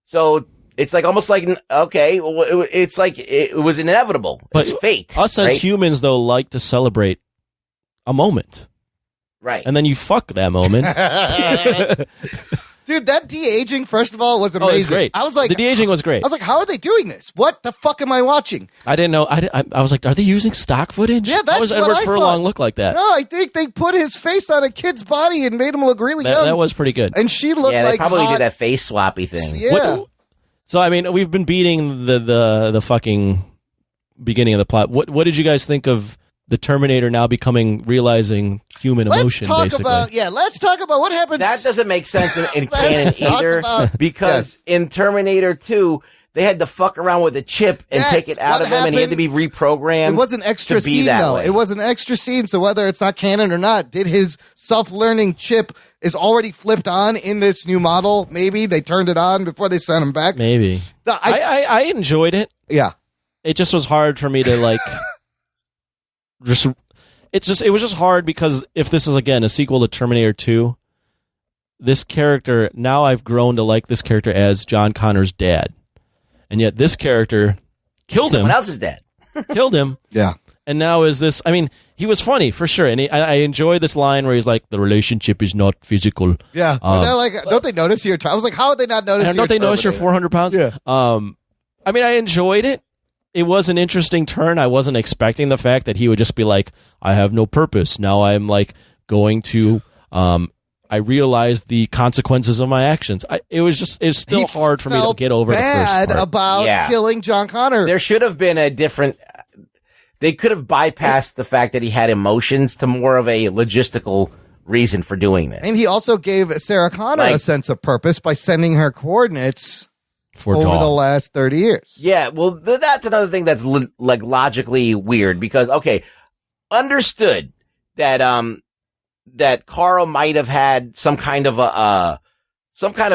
So it's like almost like it's like it was inevitable. But it's fate. Us as humans, though, like to celebrate a moment, right? And then you fuck that moment. Dude, that de-aging, first of all, was amazing. Oh, it was great. I was like, the de-aging was great. I was like, how are they doing this? What the fuck am I watching? I didn't know. I was like, are they using stock footage? Yeah, that's How was what Edward I Furlong thought. look like that? No, I think they put his face on a kid's body and made him look really young. That was pretty good. And she looked they like probably hot. did that face swappy thing. Yeah. So I mean, we've been beating the fucking beginning of the plot. What did you guys think of the Terminator now realizing human emotion? Let's talk about what happens. That doesn't make sense in canon either, because in Terminator 2, they had to fuck around with a chip and take it out of him, and he had to be reprogrammed. It was an extra to be scene, that though. way. It was an extra scene, so whether it's not canon or not, did his self-learning chip is already flipped on in this new model? Maybe they turned it on before they sent him back. Maybe. I enjoyed it. Yeah. It just was hard for me to like. It was just hard because if this is again a sequel to Terminator 2, this character, now I've grown to like this character as John Connor's dad, and yet this character killed him. Someone else's dad. Killed him. Yeah. And now is this? I mean, he was funny for sure, and I enjoy this line where he's like, "The relationship is not physical." Yeah. They're like, don't they notice your? I was like, how would they not notice? Don't they notice you're 400 pounds? Yeah. I mean, I enjoyed it. It was an interesting turn. I wasn't expecting the fact that he would just be like, I have no purpose. Now I'm like going to, I realize the consequences of my actions. It's still hard for me to get over the first part. About killing John Connor. There should have been they could have bypassed the fact that he had emotions to more of a logistical reason for doing this. And he also gave Sarah Connor a sense of purpose by sending her coordinates over the last 30 years. Yeah, well, that's another thing that's logically weird because, okay, understood that that Carl might have had some kind of a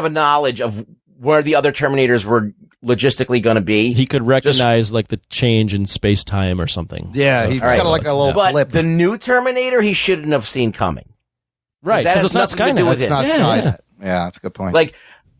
knowledge of where the other Terminators were logistically going to be. He could recognize like the change in space time or something. Yeah, he's got like a little but blip. the new Terminator, he shouldn't have seen coming. Right, because it's not Skynet. It's not Skynet. Yeah, that's a good point. Like,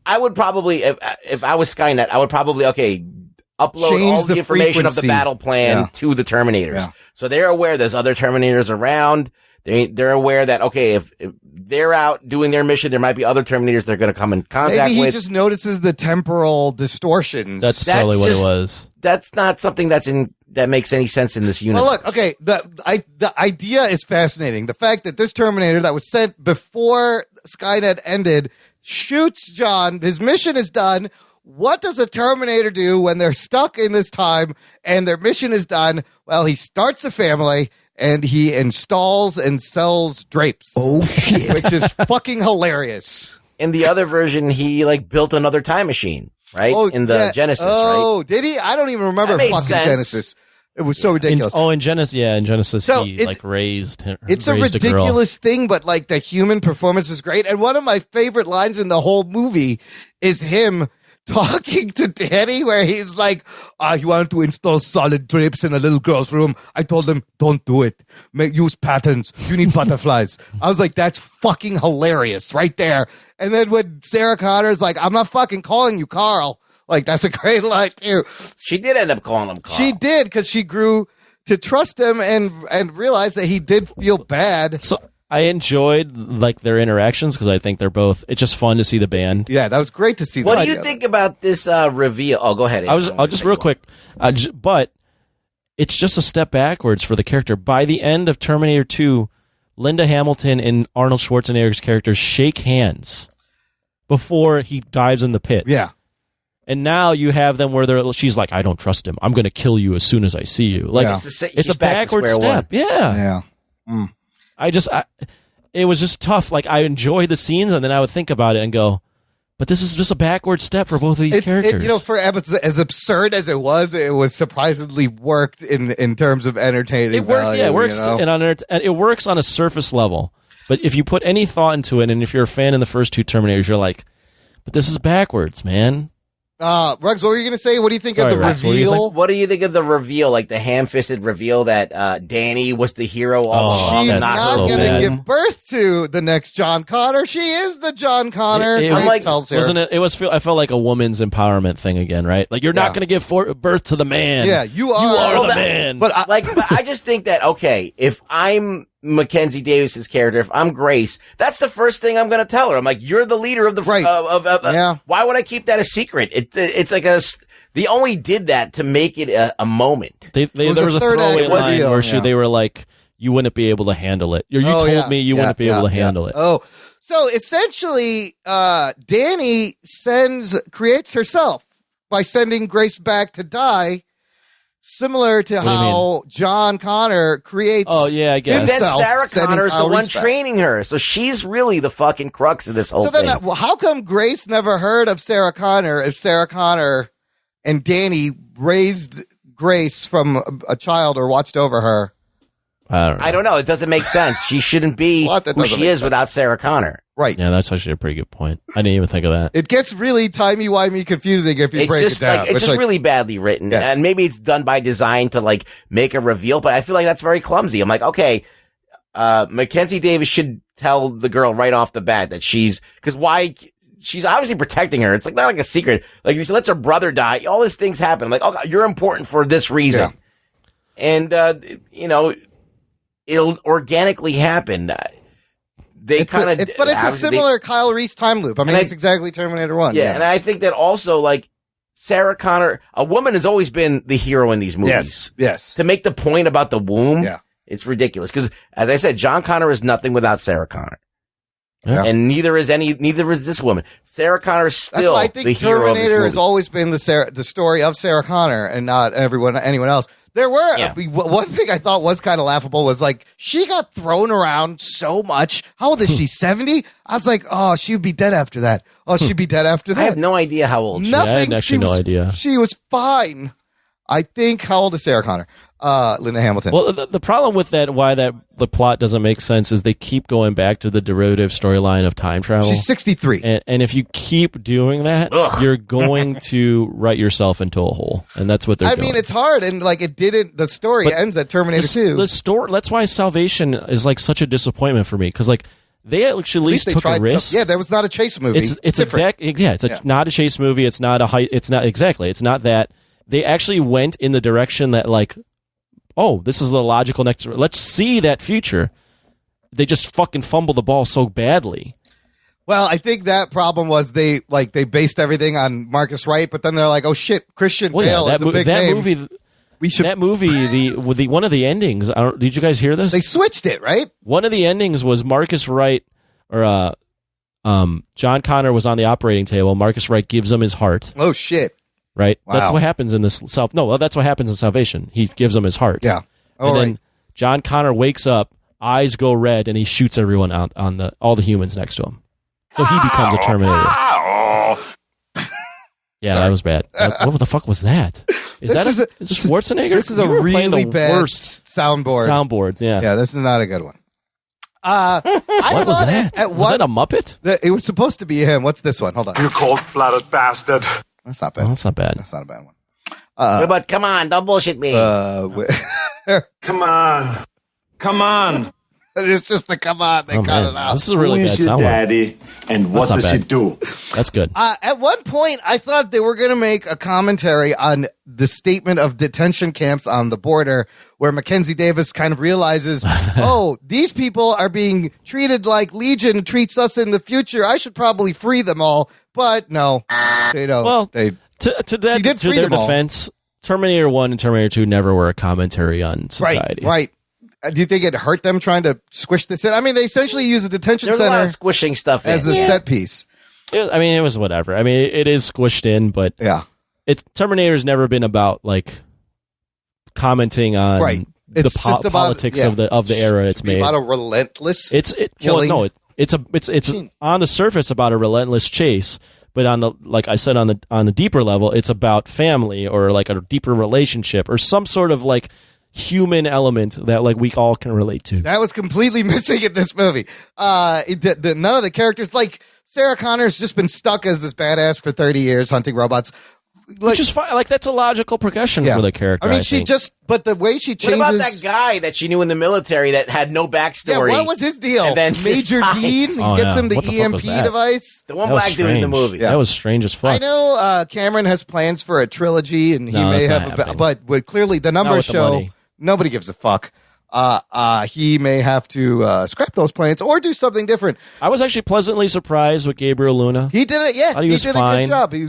I would probably, if I was Skynet, I would probably, upload Change all the information of the frequency. battle plan to the Terminators. Yeah. So they're aware there's other Terminators around. They're aware that, if they're out doing their mission, there might be other Terminators they're going to come in contact Maybe he with. just notices the temporal distortions. That's probably what it was. That's not something that makes any sense in this universe. Well, look, okay, the idea is fascinating. The fact that this Terminator that was sent before Skynet ended shoots John, his mission is done. What does a Terminator do when they're stuck in this time and their mission is done? Well, he starts a family and he installs and sells drapes. Oh, shit. Which is fucking hilarious. In the other version, he built another time machine, right? In the Genesis, right? Oh, did he? I don't even remember That made fucking sense. Genesis. It was so ridiculous. In Genesis, So he it's- raised her. It's a raised girl. ridiculous thing, but the human performance is great. And one of my favorite lines in the whole movie is him talking to Danny, where he's like, he wanted to install solid drapes in a little girl's room. I told him, don't do it. Use patterns. You need butterflies. I was like, that's fucking hilarious right there. And then when Sarah Connor's like, I'm not fucking calling you Carl. That's a great line too. She did end up calling him Carl. She did, because she grew to trust him and realized that he did feel bad. So I enjoyed their interactions because I think they're both. It's just fun to see the band. Yeah, that was great to see. What do you think about this reveal? Oh, go ahead. I'll just real quick, but it's just a step backwards for the character. By the end of Terminator 2, Linda Hamilton and Arnold Schwarzenegger's characters shake hands before he dives in the pit. Yeah. And now you have them where she's like, I don't trust him. I'm going to kill you as soon as I see you. It's a backward step. Yeah. Yeah. It was just tough. I enjoyed the scenes, and then I would think about it and go, but this is just a backward step for both of these characters. For as absurd as it was surprisingly worked in terms of entertaining. It worked. value, Yeah, it works. You know? It works on a surface level. But if you put any thought into it, and if you're a fan of the first two Terminators, you're like, but this is backwards, man. Ruggs, what were you going to say? What do you think of the Rex, reveal? What do you think of the reveal, the ham-fisted reveal that Danny was the hero all along? She's not not her going to womb? give birth to the next John Connor. She is the John Connor. Grace tells her. Wasn't it? I felt like a woman's empowerment thing again, right? You're not going to give birth to the man. Yeah, you are the man. But I just think that, if I'm Mackenzie Davis's character, if I'm Grace, that's the first thing I'm going to tell her. I'm like, you're the leader of the Yeah. Why would I keep that a secret? It's like they only did that to make it a moment. There was a throwaway line where they were like, you wouldn't be able to handle it. You told me you wouldn't be able to handle it. Oh, so essentially, Danny creates herself by sending Grace back to die. Similar to how John Connor creates I guess. And then himself, Sarah Connor's the one Reeves back. training her, so she's really the fucking crux of this whole thing. So then, how come Grace never heard of Sarah Connor if Sarah Connor and Danny raised Grace from a child or watched over her? I don't know. It doesn't make sense. She shouldn't be who she is without Sarah Connor. Right. Yeah, that's actually a pretty good point. I didn't even think of that. It gets really timey-wimey confusing if you break it down. It's just really badly written. Yes. And maybe it's done by design to make a reveal, but I feel like that's very clumsy. I'm like, okay, Mackenzie Davis should tell the girl right off the bat that she's obviously protecting her. It's not like a secret. She lets her brother die. All these things happen. I'm like, oh, you're important for this reason. Yeah. And, it'll organically happen. It's a similar Kyle Reese time loop. I mean, it's exactly Terminator 1. Yeah, and I think that also, Sarah Connor, a woman has always been the hero in these movies. Yes. To make the point about the womb, it's ridiculous. Because, as I said, John Connor is nothing without Sarah Connor. Yeah. And neither is this woman. Sarah Connor is still That's why I think the hero Terminator of this movie. has always been the story of Sarah Connor and not anyone else. There were one thing I thought was kind of laughable was she got thrown around so much. How old is she? 70? I was like, oh, she'd be dead after that. Oh, she'd be dead after that. I have no idea how old she is. Nothing. I had actually no idea. She was fine. I think, how old is Sarah Connor? Linda Hamilton. Well, the problem with that, why the plot doesn't make sense, is they keep going back to the derivative storyline of time travel. She's 63. And if you keep doing that, you're going to write yourself into a hole. And that's what they're doing. I mean, it's hard. And like it didn't, the story ends at Terminator 2. The story, that's why Salvation is like such a disappointment for me. Because like they actually at least took a risk. Yeah, that was not a chase movie. It's not a chase movie. It's not it's not that. They actually went in the direction that like, oh, this is the logical next. Let's see that future. They just fucking fumble the ball so badly. Well, I think that problem was they based everything on Marcus Wright, but then they're like, oh shit, Christian Bale is a big name. That movie, the one of the endings. Did you guys hear this? They switched it, right? One of the endings was Marcus Wright, or John Connor was on the operating table. Marcus Wright gives him his heart. Oh shit. Right? Wow. That's what happens in this that's what happens in Salvation. He gives him his heart. Yeah. Then John Connor wakes up, eyes go red, and he shoots everyone out on all the humans next to him. So he becomes a Terminator. Yeah, that was bad. What the fuck was that? Is this Schwarzenegger? This is a really bad soundboard. Soundboards, yeah. Yeah, this is not a good one. What was that? Was that a Muppet? It was supposed to be him. What's this one? Hold on. You cold-blooded bastard. That's not bad. Oh, that's not bad. That's not a bad one. But come on, don't bullshit me. Come on. Come on. It's just the come on. They cut it out. This is a really bad Who is your daddy, and what does he do? That's good. At one point, I thought they were going to make a commentary on the statement of detention camps on the border, where Mackenzie Davis kind of realizes, oh, these people are being treated like Legion treats us in the future. I should probably free them all. But no, they don't. Well, to their defense, Terminator 1 and Terminator 2 never were a commentary on society. Right. Do you think it hurt them trying to squish this in? I mean, they essentially use a detention There's center a lot of squishing stuff as a set piece. It was whatever. I mean, it is squished in, but Terminator's never been about like commenting on the politics of the era it's made. About a relentless killing. Well, no, it's on the surface about a relentless chase, but on the, like I said, on the deeper level, it's about family or like a deeper relationship or some sort of like human element that like we all can relate to. That was completely missing in this movie. None of the characters, like Sarah Connor's just been stuck as this badass for 30 years hunting robots. Which is fine. Like, that's a logical progression for the character. I mean, but the way she changes. What about that guy that she knew in the military that had no backstory? Yeah, what was his deal? And then Major Dean gets him the EMP device. The one black dude in the movie. Yeah. That was strange as fuck. I know Cameron has plans for a trilogy, and he may have, but clearly the numbers show nobody gives a fuck. He may have to scrap those plans or do something different. I was actually pleasantly surprised with Gabriel Luna. He did it, yeah. He did fine. A good job. He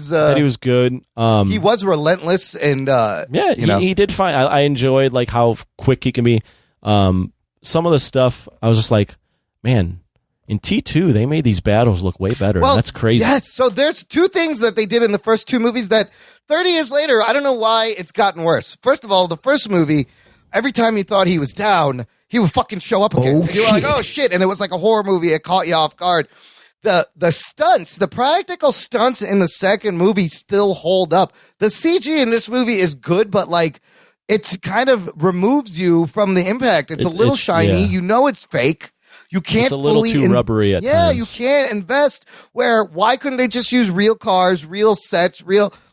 was good. He was relentless, and he did fine. I enjoyed like how quick he can be. Some of the stuff I was just like, man. In T2, they made these battles look way better. Well, that's crazy. Yes, so there's two things that they did in the first two movies that 30 years later, I don't know why it's gotten worse. First of all, the first movie, every time he thought he was down, he would fucking show up again. You were like, oh shit, and it was like a horror movie. It caught you off guard. The stunts, the practical stunts in the second movie still hold up. The CG in this movie is good, but like it's kind of removes you from the impact. It's a little shiny. Yeah. You know it's fake. You can't. It's a little too rubbery at times. Yeah, you can't invest. Why couldn't they just use real cars, real sets,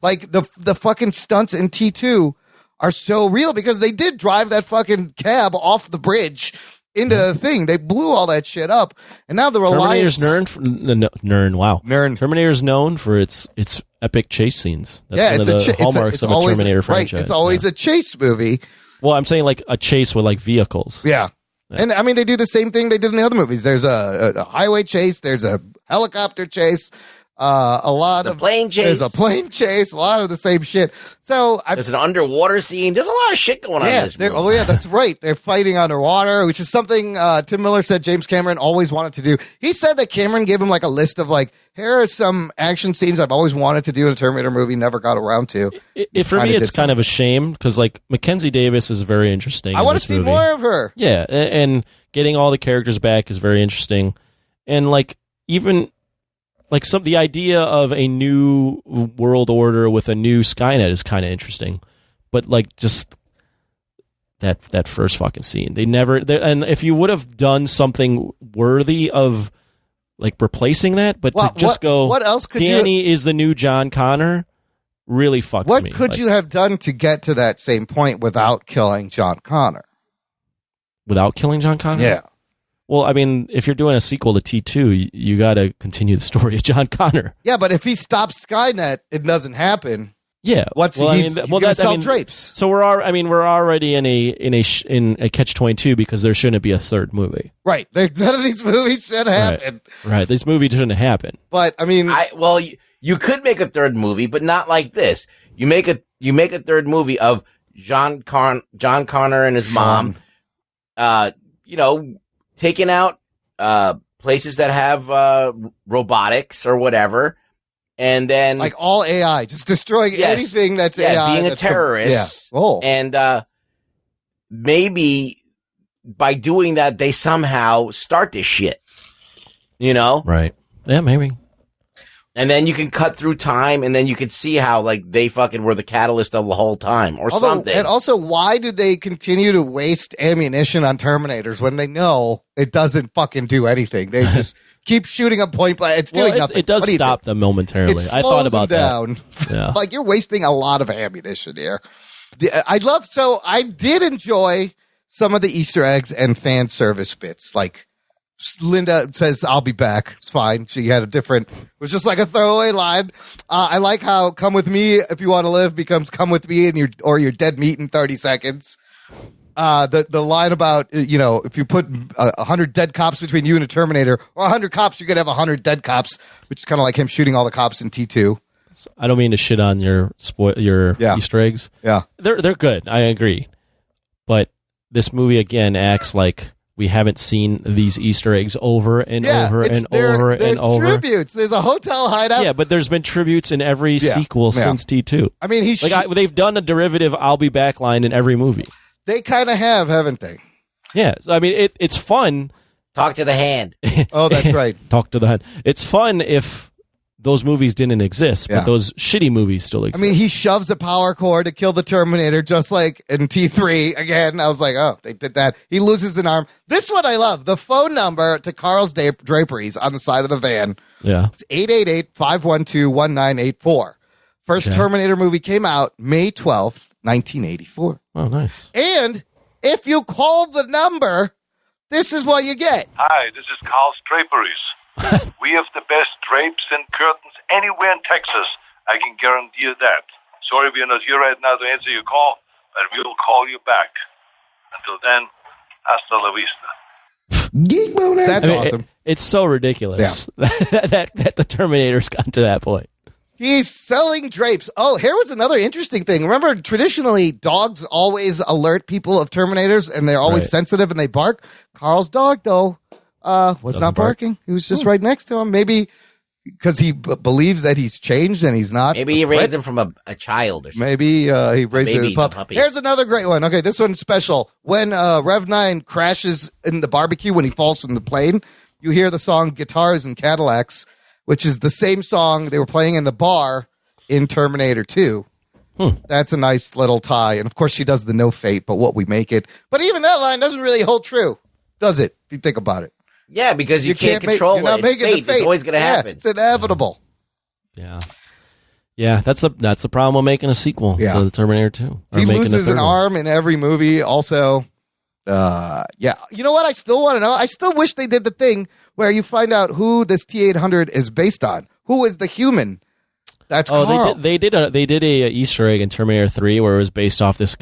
like the fucking stunts in T2 are so real because they did drive that fucking cab off the bridge into the thing. They blew all that shit up, and now the Reliance. Terminator's known for its epic chase scenes. That's one of the hallmarks of a Terminator franchise. Right, it's always a chase movie. Well, I'm saying like a chase with like vehicles. Yeah. And I mean, they do the same thing they did in the other movies. There's a highway chase. There's a helicopter chase. There's a plane chase. A lot of the same shit. So there's an underwater scene. There's a lot of shit going on in this movie. Oh yeah, that's right. They're fighting underwater, which is something Tim Miller said James Cameron always wanted to do. He said that Cameron gave him like a list of like, here are some action scenes I've always wanted to do in a Terminator movie, never got around to. For me, it's kind of a shame because like Mackenzie Davis is very interesting. I want to see more of her. Yeah, and getting all the characters back is very interesting, and like even. Like the idea of a new world order with a new Skynet is kind of interesting, but like just that first fucking scene. They never. And if you would have done something worthy of like replacing that, but to just go, what else could Danny is the new John Connor, really fucks what me. What could you have done to get to that same point without killing John Connor? Without killing John Connor? Yeah. Well, I mean, if you're doing a sequel to T2, you got to continue the story of John Connor. Yeah, but if he stops Skynet, it doesn't happen. Yeah, he's going to sell drapes. So we're already in a catch-22 because there shouldn't be a third movie. Right. None of these movies should happen. Right. This movie shouldn't happen. But I mean, you could make a third movie, but not like this. You make a third movie of John Connor and his mom. Taking out places that have robotics or whatever. And then like all AI, just destroying anything that's AI. Being a terrorist. And maybe by doing that, they somehow start this shit. Right. Yeah, maybe. And then you can cut through time, and then you can see how like they fucking were the catalyst of the whole time, or something. And also, why do they continue to waste ammunition on Terminators when they know it doesn't fucking do anything? They just keep shooting a point blank. It's doing nothing. It does stop them momentarily. I thought about down. That. Yeah. Like you're wasting a lot of ammunition here. I did enjoy some of the Easter eggs and fan service bits, like. Linda says, I'll be back. It's fine. She had it was just like a throwaway line. I like how come with me if you want to live becomes come with me and you're dead meat in 30 seconds. The line about, if you put 100 dead cops between you and a Terminator or 100 cops, you're going to have 100 dead cops, which is kind of like him shooting all the cops in T2. I don't mean to shit on your Easter eggs. Yeah. They're good. I agree. But this movie again acts like we haven't seen these Easter eggs over and over and over and over. Tributes. There's a hotel hideout. Yeah, but there's been tributes in every sequel since T2. I mean, they've done a derivative "I'll be back" line in every movie. They kind of have, haven't they? Yeah. So, I mean, it's fun. Talk to the hand. Oh, that's right. Talk to the hand. It's fun if those movies didn't exist, but those shitty movies still exist. I mean, he shoves a power cord to kill the Terminator, just like in T3. Again, I was like, oh, they did that. He loses an arm. This one I love. The phone number to Carl's Draperies on the side of the van. Yeah. It's 888-512-1984. First Terminator movie came out May 12th, 1984. Oh, nice. And if you call the number, this is what you get. Hi, this is Carl's Draperies. We have the best drapes and curtains anywhere in Texas. I can guarantee you that. Sorry we are not here right now to answer your call, but we will call you back. Until then, hasta la vista. Geek boner. That's awesome. It's so ridiculous that the Terminator's gotten to that point. He's selling drapes. Oh, here was another interesting thing. Remember, traditionally, dogs always alert people of Terminators, and they're always sensitive and they bark. Carl's dog, though, was not barking. He was just right next to him. Maybe because he believes that he's changed and he's not. Maybe he raised him from a child or something. Maybe he raised a puppy. Here's another great one. Okay, this one's special. When Rev 9 crashes in the barbecue when he falls from the plane, you hear the song Guitars and Cadillacs, which is the same song they were playing in the bar in Terminator 2. That's a nice little tie. And, of course, she does the no fate, but what we make it. But even that line doesn't really hold true, does it, if you think about it? Yeah, because you can't control you're not it. Making it's fate. It's always going to happen. It's inevitable. Yeah. Yeah, that's the problem with making a sequel to the Terminator 2. He loses an arm in every movie. Also, you know what I still want to know? I still wish they did the thing where you find out who this T-800 is based on. Who is the human? That's Carl. They did a Easter egg in Terminator 3 where it was based off this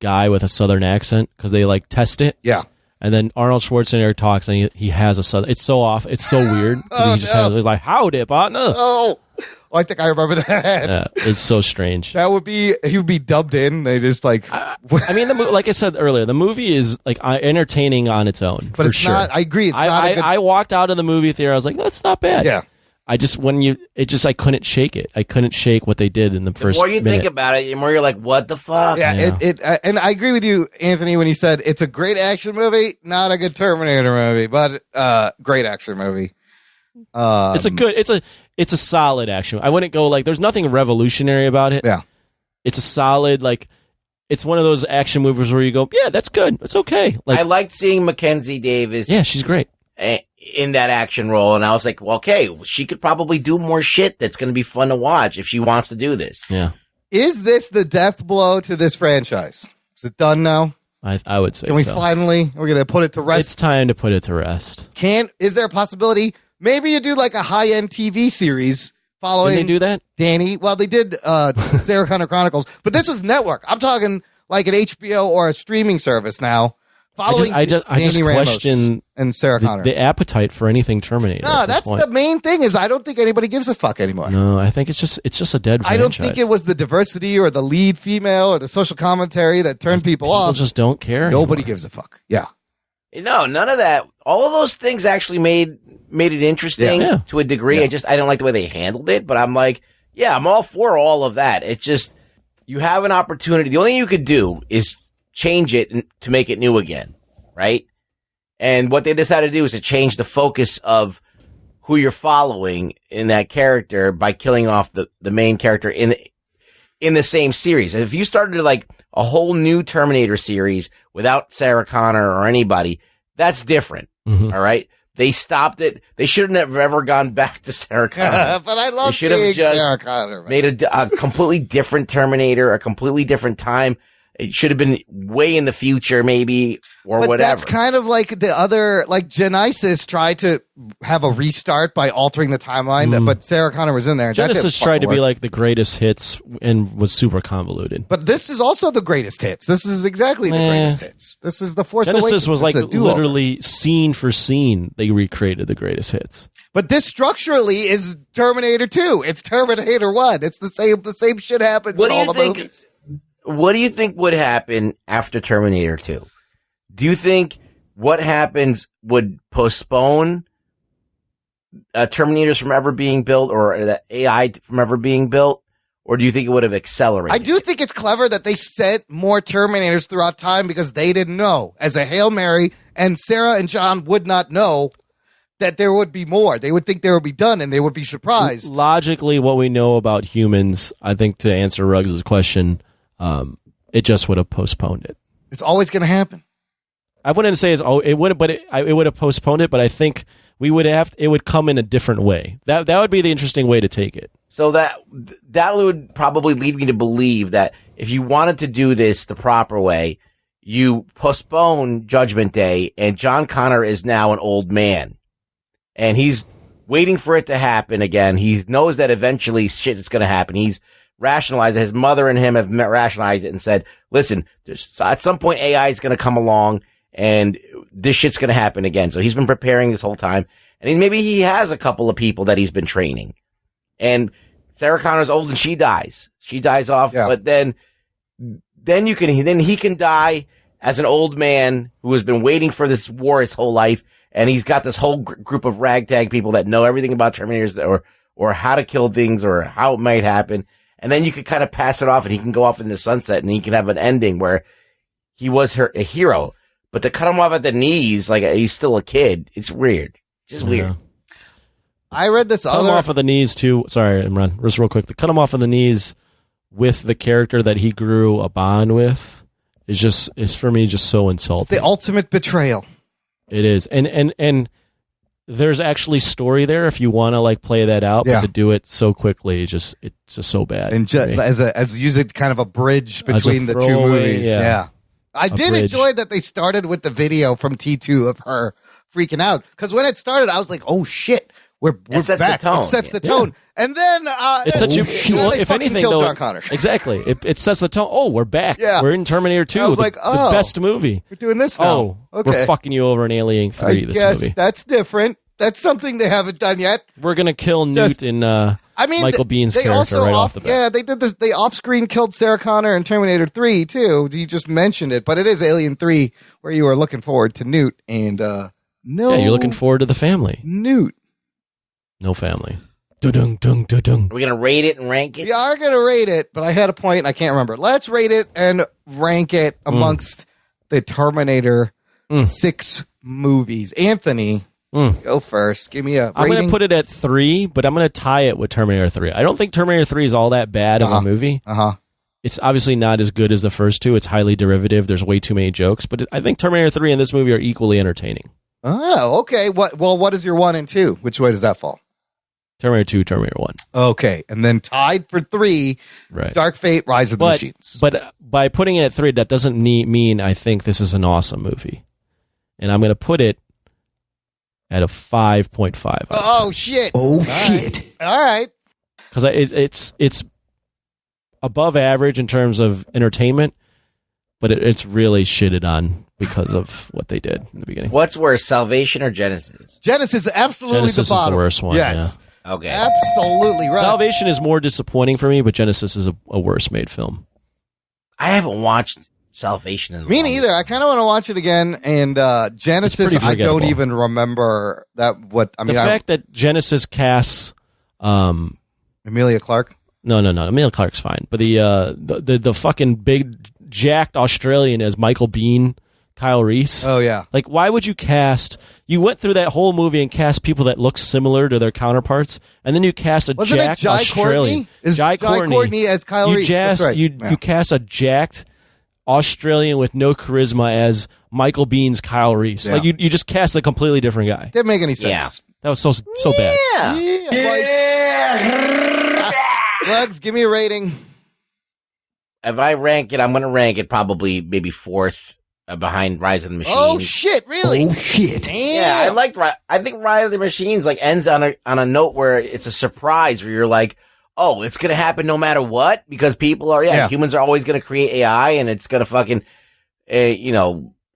guy with a Southern accent because they test it. Yeah. And then Arnold Schwarzenegger talks and he has a Southern. It's so off. It's so weird. He's like, howdy, partner. Oh, I think I remember that. Yeah, it's so strange. He would be dubbed in. They just I mean, like I said earlier, the movie is entertaining on its own. But it's not. I agree. It's not. I walked out of the movie theater. I was like, that's not bad. Yeah. I couldn't shake it. I couldn't shake what they did in the first. The more you think about it, the more you're like, what the fuck? Yeah. And I agree with you, Anthony, when he said it's a great action movie, not a good Terminator movie, but great action movie. It's a solid action. I wouldn't go there's nothing revolutionary about it. Yeah. It's a solid it's one of those action movies where you go, yeah, that's good. It's okay. Like, I liked seeing Mackenzie Davis. Yeah, she's great. In that action role. And I was like, well, okay, she could probably do more shit that's going to be fun to watch if she wants to do this. Yeah. Is this the death blow to this franchise? Is it done now? I would say Can we so. finally, we're going to put it to rest? It's time to put it to rest. Is there a possibility? Maybe you do like a high-end TV series following. Did they do that? Danny. Well, they did Sarah Connor Chronicles, but this was network. I'm talking like an HBO or a streaming service now. Following I just Danny Ramos question and Sarah Connor. The appetite for anything Terminator. No, that's the main thing. Is I don't think anybody gives a fuck anymore. No, I think it's just a dead franchise. I don't think it was the diversity or the lead female or the social commentary that turned people off. Just don't care. Nobody anymore. gives a fuck. Yeah. No, none of that. All of those things actually made it interesting to a degree. Yeah. I don't like the way they handled it, but I'm like, yeah, I'm all for all of that. It's just, you have an opportunity. The only thing you could do is change it to make it new again. Right? And what they decided to do is to change the focus of who you're following in that character by killing off the main character in the same series. And if you started like a whole new Terminator series without Sarah Connor or anybody, that's different. Mm-hmm. All right? They stopped it. They shouldn't have ever gone back to Sarah Connor. But I love They should have seeing just Sarah Connor. Man. made a completely different Terminator, a completely different time. It should have been way in the future, maybe, or But whatever. that's kind of like the other, like Genesis tried to have a restart by altering the timeline, but Sarah Connor was in there. Genesis tried to be like the greatest hits and was super convoluted. But this is also the greatest hits. This is exactly the greatest hits. This is the Force Awakens. Genesis was like It's a do-over. literally scene for scene. They recreated the greatest hits. But this structurally is Terminator 2. It's Terminator 1. It's the same shit happens What in do all you the think- movies. What do you think would happen after Terminator 2? Do you think what happens would postpone Terminators from ever being built or the AI from ever being built? Or do you think it would have accelerated? I do think it's clever that they sent more Terminators throughout time because they didn't know as a Hail Mary, and Sarah and John would not know that there would be more. They would think they would be done and they would be surprised. Logically, what we know about humans, I think to answer Ruggs' question, it just would have postponed it. It's always going to happen. I wouldn't say it would, but it would have postponed it. But I think it would come in a different way. That would be the interesting way to take it. So that would probably lead me to believe that if you wanted to do this the proper way, you postpone Judgment Day, and John Connor is now an old man, and he's waiting for it to happen again. He knows that eventually shit is going to happen. He's rationalized it. His mother and him have rationalized it and said, listen, at some point AI is going to come along and this shit's going to happen again. So he's been preparing this whole time. And maybe he has a couple of people that he's been training. And Sarah Connor's old and she dies. She dies off. Yeah. But then he can die as an old man who has been waiting for this war his whole life. And he's got this whole group of ragtag people that know everything about Terminators or how to kill things or how it might happen. And then you could kind of pass it off and he can go off into the sunset and he can have an ending where he was a hero. But to cut him off at the knees, like he's still a kid, it's weird. Just weird. I read this Cut him off of the knees too. Sorry, Imran, just real quick. Cut him off of the knees with the character that he grew a bond with is for me just so insulting. It's the ultimate betrayal. It is. And there's actually story there if you want to like play that out, Yeah. but to do it so quickly, it's just so bad. And for me. as use it kind of a bridge As a between the two throwaway, movies. yeah. I did bridge. enjoy that they started with the video from T2 of her freaking out. Because when it started, I was like, oh shit, we're sets the back. tone. It sets the Yeah. tone. And then It's such a well, they if fucking anything killed though, John Connor. exactly. It sets the tone. Oh, we're back. Yeah. We're in Terminator 2. I was the, like, the oh, best movie. We're doing this now. Oh, okay. we're fucking you over in Alien 3. I This guess movie. that's different. That's something they haven't done yet. We're gonna kill Just- Newt in I mean, Michael Bihn's they character also right off the bat. Yeah, they did this. They off-screen killed Sarah Connor in Terminator 3 too. You just mentioned it, but it is Alien 3 where you are looking forward to Newt and no. Yeah, you're looking forward to the family. Newt. No family. Dun dun dun dun. Are we going to rate it and rank it? We are going to rate it, but I had a point and I can't remember. Let's rate it and rank it amongst the Terminator 6 movies. Anthony, go first. Give me a rating. I'm going to put it at 3, but I'm going to tie it with Terminator 3. I don't think Terminator 3 is all that bad of a movie. it's obviously not as good as the first two. It's highly derivative. There's way too many jokes, but I think Terminator 3 and this movie are equally entertaining. Oh, okay. What is your 1 and 2? Which way does that fall? Terminator 2, Terminator 1. Okay, and then tied for 3, right. Dark Fate, Rise of the Machines. But by putting it at 3, that doesn't mean I think this is an awesome movie. And I'm going to put it at a 5.5. Oh, shit. Shit. All right. Because it's above average in terms of entertainment, but it's really shitted on because of what they did in the beginning. What's worse, Salvation or Genesis? Genesis is absolutely Genesis the bottom. is the worst one. Yes. Yeah. Okay. Absolutely right. Salvation is more disappointing for me, but Genesis is a worse made film. I haven't watched Salvation in a Me long neither. I kind of want to watch it again. And Genesis, It's I pretty don't forgettable. even remember that. The fact that Genesis casts Emilia Clarke. No. Emilia Clarke's fine, but the fucking big jacked Australian as Michael Biehn, Kyle Reese. Oh yeah. Like, why would you cast? You went through that whole movie and cast people that look similar to their counterparts, and then you cast a Wasn't it jacked Jai Australian. Courtney? Is Jai Courtney as Kyle Reese? That's right. You cast a jacked Australian with no charisma as Michael Bihn's Kyle Reese. Yeah. Like you just cast a completely different guy. Didn't make any sense. That was so bad. Bugs, give me a rating. If I rank it, I'm going to rank it probably maybe 4th behind Rise of the Machines. Oh shit! Really? Oh shit. Damn. Yeah, I think Rise of the Machines like ends on a note where it's a surprise where you're like, oh, it's gonna happen no matter what because people are humans are always gonna create AI and it's gonna fucking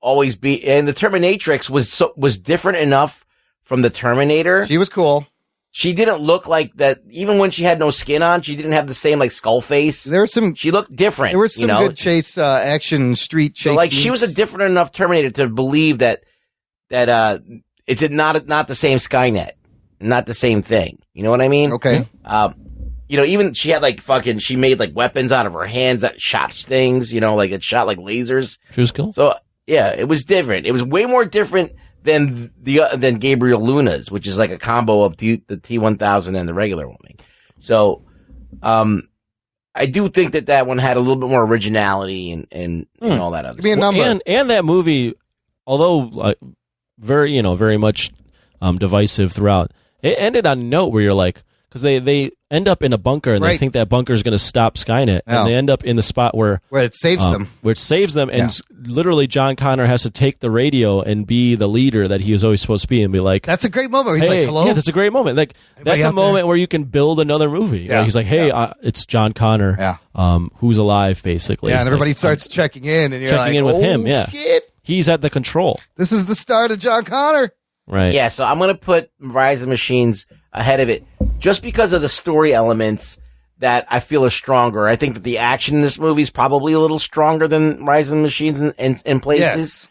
always be. And the Terminatrix was different enough from the Terminator. She was cool. She didn't look like that. Even when she had no skin on, she didn't have the same like skull face. She looked different. There was some good chase action street chase. So, like scenes. she was a different enough Terminator to believe that it's not the same Skynet, not the same thing. You know what I mean? Okay. Even she had she made like weapons out of her hands that shot things. Like it shot like lasers. She was cool. So yeah, it was different. It was way more different than Gabriel Luna's, which is like a combo of the T-1000 and the regular one. So, I do think that one had a little bit more originality and all that other Give me a stuff. number. And that movie, although very much divisive throughout, it ended on a note where you're like, because they end up in a bunker and they think that bunker is going to stop Skynet, and they end up in the spot where it saves them. Where it saves them, and literally John Connor has to take the radio and be the leader that he was always supposed to be, and be like, "That's a great moment." He's hey, like, "Hello." Yeah, that's a great moment. Like Anybody that's a out there? moment where you can build another movie. Yeah. Like, he's like, "Hey, it's John Connor, who's alive, basically." Yeah, and everybody Like, starts checking in, and you're checking like, in with "Oh, him. Yeah, shit. He's at the control. This is the start of John Connor." Right. Yeah, so I'm going to put Rise of the Machines ahead of it just because of the story elements that I feel are stronger. I think that the action in this movie is probably a little stronger than Rise of the Machines in places. Yes.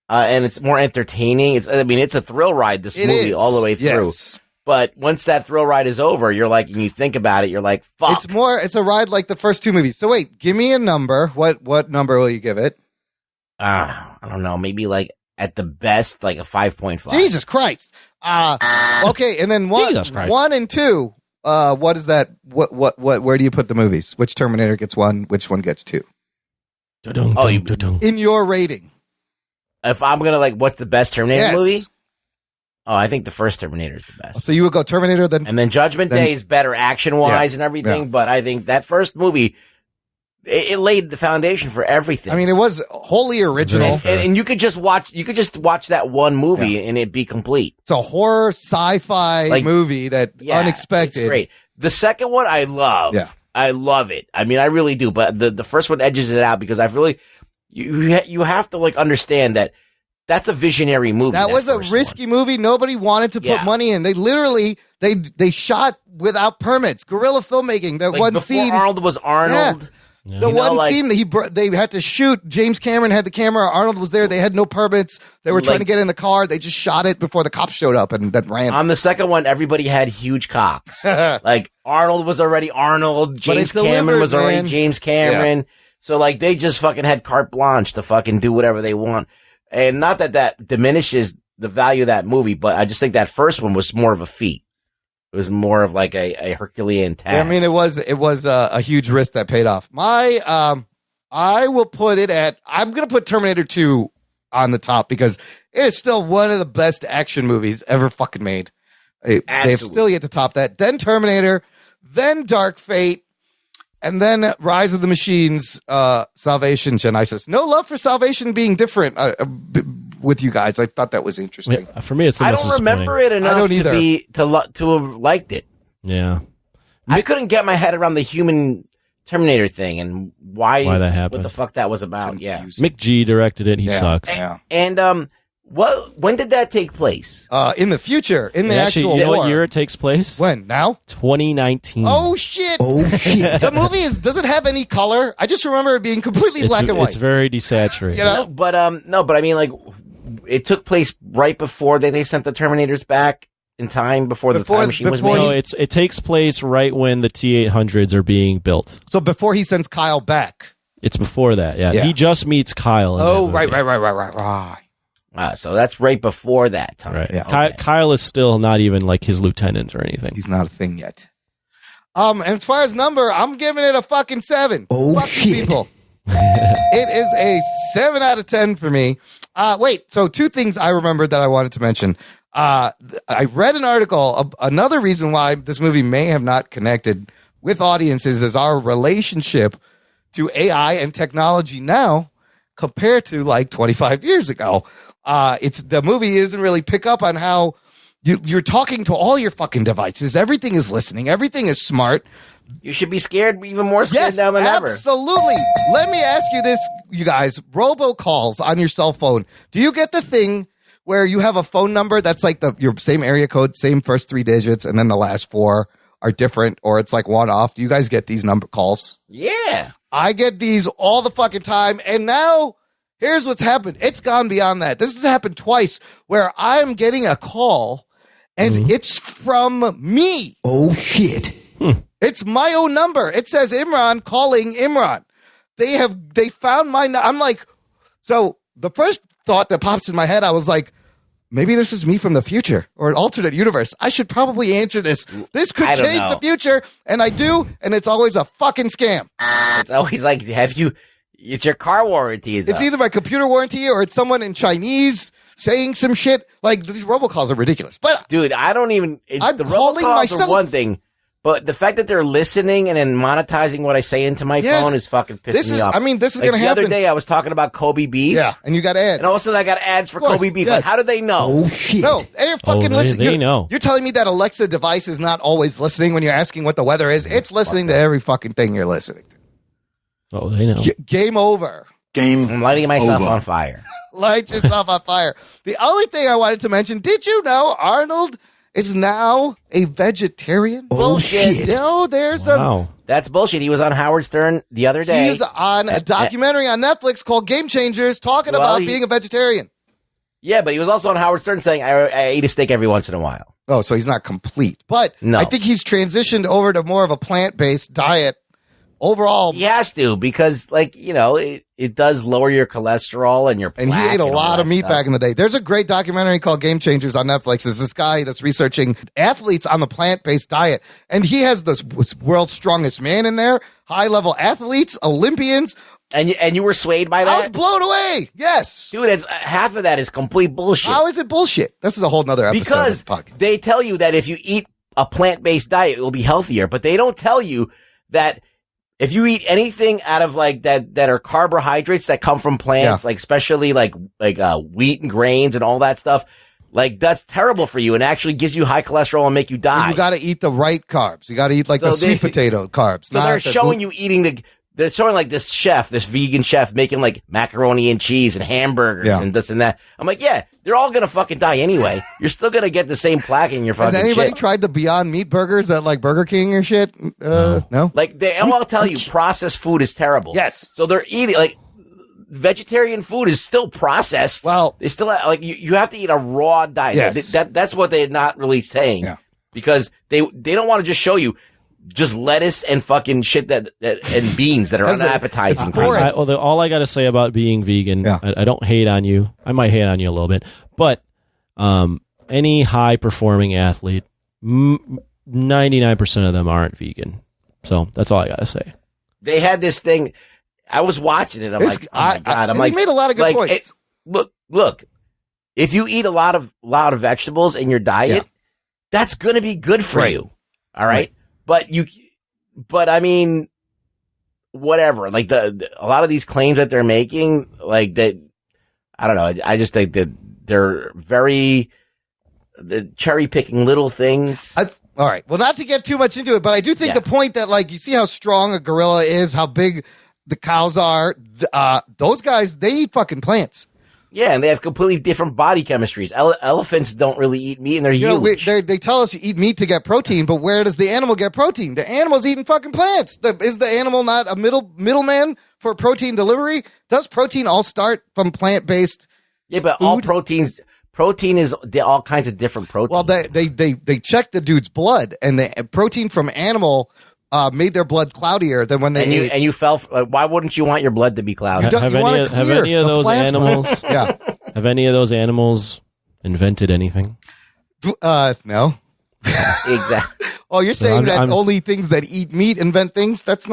And it's more entertaining. It's a thrill ride, this movie, is. all the way through. Yes. But once that thrill ride is over, you're like, and you think about it, you're like, fuck. It's a ride like the first two movies. So wait, give me a number. What number will you give it? I don't know, maybe like at the best, like a 5.5. Jesus Christ. Okay, and then Jesus Christ. 1 and 2. What is that? What? Where do you put the movies? Which Terminator gets 1? Which one gets 2? In your rating. If I'm going to what's the best Terminator Yes. movie? Oh, I think the first Terminator is the best. So you would go Terminator, And then Judgment Day is better action-wise and everything, but I think that first movie, it laid the foundation for everything. I mean, it was wholly original. And you could just watch that one movie and it'd be complete. It's a horror sci-fi movie that unexpected. It's great. The second one I love. Yeah. I love it. I mean, I really do. But the first one edges it out because I really, you have to understand that that's a visionary movie. That was a risky movie. Nobody wanted to put money in. They literally they shot without permits. Guerrilla filmmaking. That one before scene. Arnold was Arnold. Yeah. The one scene that they had to shoot. James Cameron had the camera. Arnold was there. They had no permits. They were trying to get in the car. They just shot it before the cops showed up and then ran. On the second one, everybody had huge cocks. Arnold was already Arnold. James Cameron was already James Cameron. Yeah. So they just fucking had carte blanche to fucking do whatever they want. And not that diminishes the value of that movie, but I just think that first one was more of a feat. It was more of like a Herculean task. Yeah, I mean, it was a huge risk that paid off. I will put it at. I'm going to put Terminator 2 on the top because it is still one of the best action movies ever fucking made. They've still yet to top that. Then Terminator, then Dark Fate, and then Rise of the Machines, Salvation, Genesis. No love for Salvation being different with you guys. I thought that was interesting. For me, it's the I most don't remember it enough to have liked it. Yeah. I couldn't get my head around the human Terminator thing and why that happened. What the fuck that was about. Yeah. Mick G directed it. He sucks. Yeah. And when did that take place? In the future, in the actual you know war. what year it takes place? When? Now? 2019. Oh shit! The movie doesn't have any color. I just remember it being completely black and white. It's very desaturated. You know? But I mean, like, it took place right before they sent the Terminators back in time before the time machine was made. No, it takes place right when the T-800s are being built. So before he sends Kyle back. It's before that. Yeah. He just meets Kyle. Right. So that's right before that time. Right. Yeah. Kyle is still not even like his lieutenant or anything. He's not a thing yet. And as far as number, I'm giving it a fucking 7. Fuck you people. It is a 7 out of 10 for me. Wait, so 2 things I remembered that I wanted to mention. I read an article. Another reason why this movie may have not connected with audiences is our relationship to AI and technology now compared to like 25 years ago. The movie doesn't really pick up on how you're talking to all your fucking devices. Everything is listening. Everything is smart. You should be scared, even more scared now than ever. Absolutely. Let me ask you this, you guys. Robocalls on your cell phone. Do you get the thing where you have a phone number that's like your same area code, same first 3 digits, and then the last 4 are different, or it's like one off? Do you guys get these number calls? Yeah. I get these all the fucking time, and now here's what's happened. It's gone beyond that. This has happened twice where I'm getting a call, and it's from me. Oh, shit. It's my own number. It says Imran calling Imran. They found my I'm like, so the first thought that pops in my head, I was like, maybe this is me from the future or an alternate universe. I should probably answer this. This could change the future. And I do. And it's always a fucking scam. It's always like, it's your car warranty. It's either my computer warranty or it's someone in Chinese saying some shit. Like, these robocalls are ridiculous. But dude, I don't even, I'm the calling robocalls myself. are one thing. But the fact that they're listening and then monetizing what I say into my phone is fucking pissing me off. I mean, this is like going to happen. The other day I was talking about Kobe beef. Yeah, and you got ads. And all of a sudden I got ads for Of course, Kobe beef. yes. Like, how do they know? Oh, shit. No, they're fucking listening. They know. You're telling me that Alexa device is not always listening when you're asking what the weather is. It's listening to every fucking thing you're listening to. Oh, they know. Game over. I'm lighting myself on fire. Light yourself on fire. The only thing I wanted to mention, did you know Arnold is now a vegetarian? Bullshit. No, there's That's bullshit. He was on Howard Stern the other day. He's on a documentary on Netflix called Game Changers talking about being a vegetarian. Yeah, but he was also on Howard Stern saying, I eat a steak every once in a while. Oh, so he's not complete. But no. I think he's transitioned over to more of a plant-based diet overall. He has to because, like, you know, it does lower your cholesterol and your plaque. And he ate a lot of meat stuff. back in the day. There's a great documentary called Game Changers on Netflix. There's this guy that's researching athletes on the plant-based diet. And he has this world's strongest man in there, high-level athletes, Olympians. And you were swayed by that? I was blown away. Yes. Dude, half of that is complete bullshit. How is it bullshit? This is a whole nother episode because of the podcast. They tell you that if you eat a plant-based diet, it will be healthier. But they don't tell you that if you eat anything out of like that are carbohydrates that come from plants, like especially like wheat and grains and all that stuff, like that's terrible for you and actually gives you high cholesterol and make you die. And you got to eat the right carbs. You got to eat like the sweet potato carbs. So they're showing you eating they're showing like this vegan chef making like macaroni and cheese and hamburgers and this and that. I'm like, yeah, they're all going to fucking die anyway. You're still going to get the same plaque in your fucking Has anybody shit. tried the Beyond Meat burgers at like Burger King or shit? No. Like they all tell you processed food is terrible. Yes. So they're eating like vegetarian food is still processed. Well, they still like you have to eat a raw diet. Yes. That's what they're not really saying. Yeah. Because they don't want to just show you just lettuce and fucking shit that and beans that are unappetizing. All I got to say about being vegan, I don't hate on you. I might hate on you a little bit, but any high performing athlete, 99% of them aren't vegan. So that's all I gotta say. They had this thing. I was watching it. I'm like, oh my God. I'm like, he made a lot of good points. Look. If you eat a lot of vegetables in your diet, that's going to be good for you. All right. But I mean, whatever. Like a lot of these claims that they're making, like that, I don't know. I just think that they're very cherry picking little things. All right. Well, not to get too much into it, but I do think the point that, like, you see how strong a gorilla is, how big the cows are. Those guys, they eat fucking plants. Yeah, and they have completely different body chemistries. Elephants don't really eat meat, and they're huge. They tell us you eat meat to get protein, but where does the animal get protein? The animal's eating fucking plants. Is the animal not a middleman for protein delivery? Does protein all start from plant-based but food? all protein is all kinds of different proteins. Well, they checked the dude's blood, and the protein from animal made their blood cloudier than when they ate. And you fell. Why wouldn't you want your blood to be cloudy? Have any of those animals? Yeah. Have any of those animals invented anything? No. Exactly. Oh, you're saying only things that eat meat invent things? That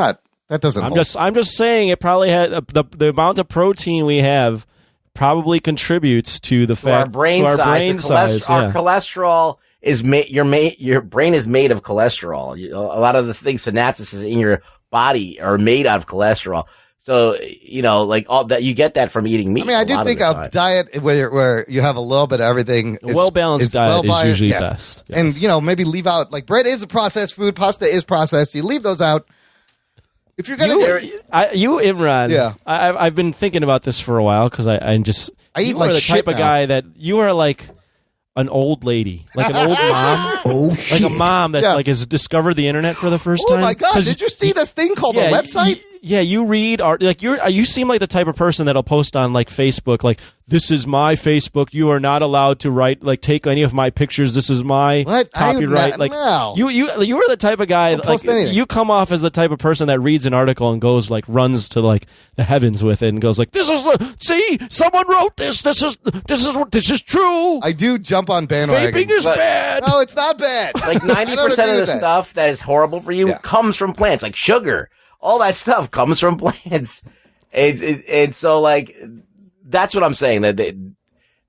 doesn't. I'm just saying it probably had the amount of protein we have probably contributes to the fact our brain size. Our cholesterol is your brain is made of cholesterol. A lot of the things, synapses in your body are made out of cholesterol. So, like all that, you get that from eating meat. I mean, I do think a diet where you have a little bit of everything. A well-balanced diet is usually best. Yes. And, maybe leave out, like, bread is a processed food, pasta is processed. You leave those out. If you're going to Imran, I've been thinking about this for a while because I eat like the type of guy that you are like an old lady, like an old mom, like a mom that like has discovered the internet for the first time. Oh my God! Did you see this thing called a website? You read art, like you seem like the type of person that'll post on like Facebook, like, this is my Facebook. You are not allowed to take any of my pictures. This is my copyright. You are the type of guy like you come off as the type of person that reads an article and goes runs to the heavens with it and goes like, this is see, someone wrote this. This is true. I do jump on bandwagons. Vaping is bad. No, it's not bad. Like 90% of the stuff that is horrible for you comes from plants, like sugar. All that stuff comes from plants. And so, like, that's what I'm saying. That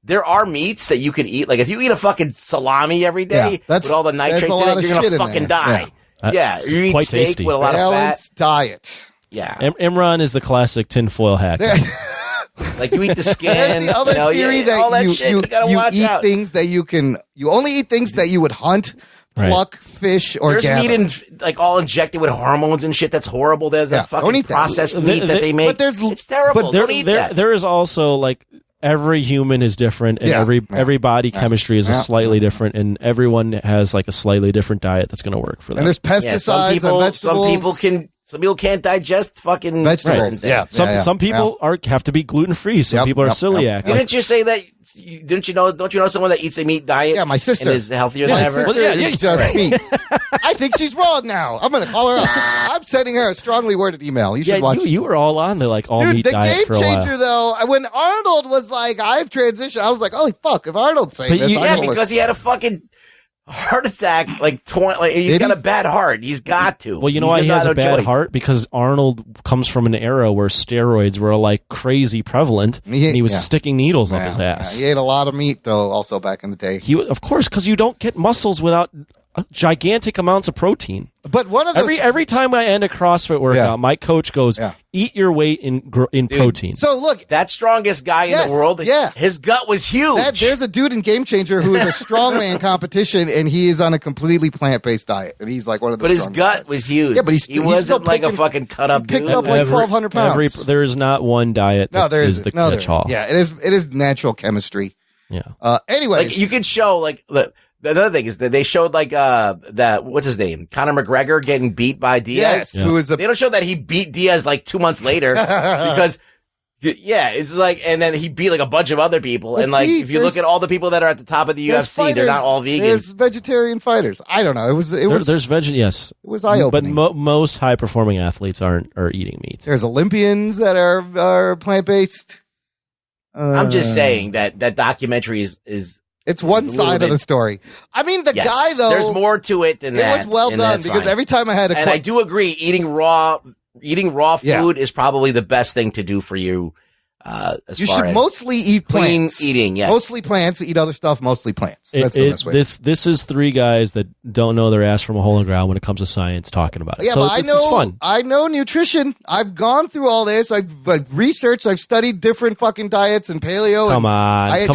there are meats that you can eat. Like, if you eat a fucking salami every day with all the nitrates in it, you're going to fucking die. Yeah, you eat steak tasty. with a lot of fat. Balanced diet. Yeah. Imran is the classic tinfoil hack. Like, you eat the skin. There's the other theory that all that shit, you gotta watch eat out. things that you only eat things that you would hunt, pluck, fish, or There's gather. meat all injected with hormones and shit. That's horrible. There's a fucking processed meat that they make. It's terrible. But don't eat that. There is also like every human is different, and every body chemistry is slightly different, and everyone has like a slightly different diet that's going to work for them. And there's pesticides and vegetables. Some people can't digest fucking vegetables. Some people have to be gluten free. Some people are celiac. Didn't you say that? Don't you know someone that eats a meat diet? Yeah, my sister and is healthier than ever. My sister is just meat. I think she's wrong now. I'm going to call her up. I'm sending her a strongly worded email. You should watch. You were all on the all meat diet for a while. The game changer, though, when Arnold was like, I've transitioned, I was like, holy fuck, if Arnold's saying this, because he had a fucking heart attack, he's got a bad heart. He's got to. Well, you know why he has a bad heart? Because Arnold comes from an era where steroids were like crazy prevalent, and he was sticking needles up his ass. He ate a lot of meat, though, also back in the day. Of course, because you don't get muscles without gigantic amounts of protein. But one of those every time I end a CrossFit workout, my coach goes, "Eat your weight in protein." So look, that strongest guy in the world, his gut was huge. There's a dude in Game Changer who is a strongman competition, and he is on a completely plant-based diet, and he's like one of the. But his gut was huge. Yeah, but he wasn't like a fucking cut up dude. Picked up like 1,200 pounds. There is not one diet. No, there is the catch-all. Yeah, it is natural chemistry. Yeah. Anyways, you can show the other thing is that they showed that what's his name, Conor McGregor getting beat by Diaz. Yes, who is they don't show that he beat Diaz 2 months later because it's like, and then he beat a bunch of other people, and if you look at all the people that are at the top of the UFC, they're not all vegans. There's vegetarian fighters. I don't know. It was there's veg. Yes, it was eye opening. But most high performing athletes are eating meat. There's Olympians that are plant based. I'm just saying that documentary is It's one side of the story. I mean, the guy, though. There's more to it than that. It was well done because every time I had I do agree, eating raw food is probably the best thing to do for you. You should mostly eat plants. Clean eating, yes. Mostly plants. Eat other stuff, mostly plants. That's the best way. This is three guys that don't know their ass from a hole in the ground when it comes to science talking about it. Yeah, so but it's fun. I know nutrition. I've gone through all this. I've researched. I've studied different fucking diets and paleo. Come on. I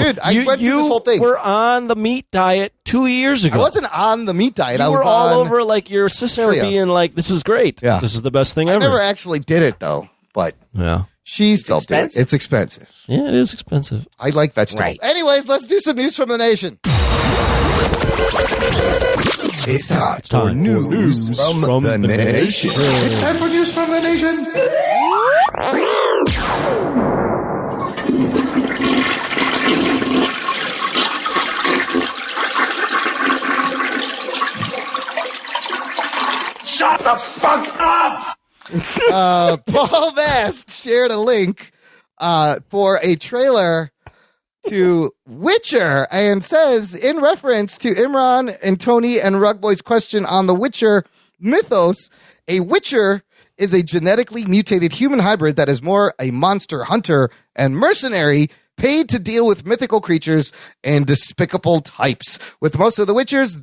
went through this whole thing. You were on the meat diet 2 years ago. I wasn't on the meat diet. You I was were all over like your sister paleo. Being like, this is great. Yeah. This is the best thing ever. I never actually did it, though. But yeah. She still did it. It's expensive. Yeah, it is expensive. I like vegetables. Right. Anyways, let's do some news from the nation. It's time for news from the nation. It's time for news from the nation. Shut the fuck up! Paul Bast shared a link for a trailer to Witcher and says, in reference to Imran and Tony and Rugboy's question on the Witcher mythos, a Witcher is a genetically mutated human hybrid that is more a monster hunter and mercenary paid to deal with mythical creatures and despicable types. With most of the Witchers,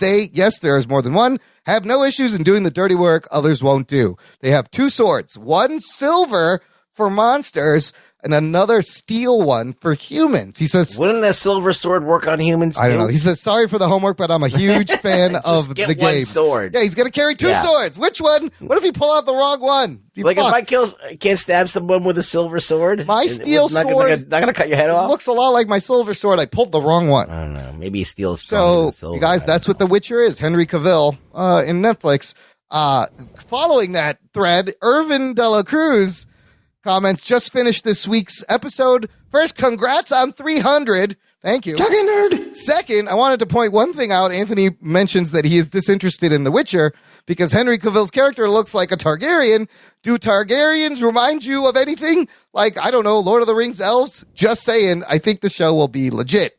there is more than one, have no issues in doing the dirty work others won't do. They have two swords, one silver for monsters and another steel one for humans. He says, wouldn't a silver sword work on humans too? I don't know. He says, sorry for the homework, but I'm a huge fan of the game. One sword. Yeah, he's going to carry two swords. Which one? What if you pull out the wrong one? Like if I can't stab someone with a silver sword? My steel sword not gonna cut your head off? Looks a lot like my silver sword. I pulled the wrong one. I don't know. Maybe steel is so, silver. You guys, that's what The Witcher is. Henry Cavill in Netflix. Following that thread, Irvin De La Cruz comments, just finished this week's episode. First, congrats on 300. Thank you. Talking nerd. Second, I wanted to point one thing out. Anthony mentions that he is disinterested in The Witcher because Henry Cavill's character looks like a Targaryen. Do Targaryens remind you of anything? Like, I don't know, Lord of the Rings elves? Just saying, I think the show will be legit.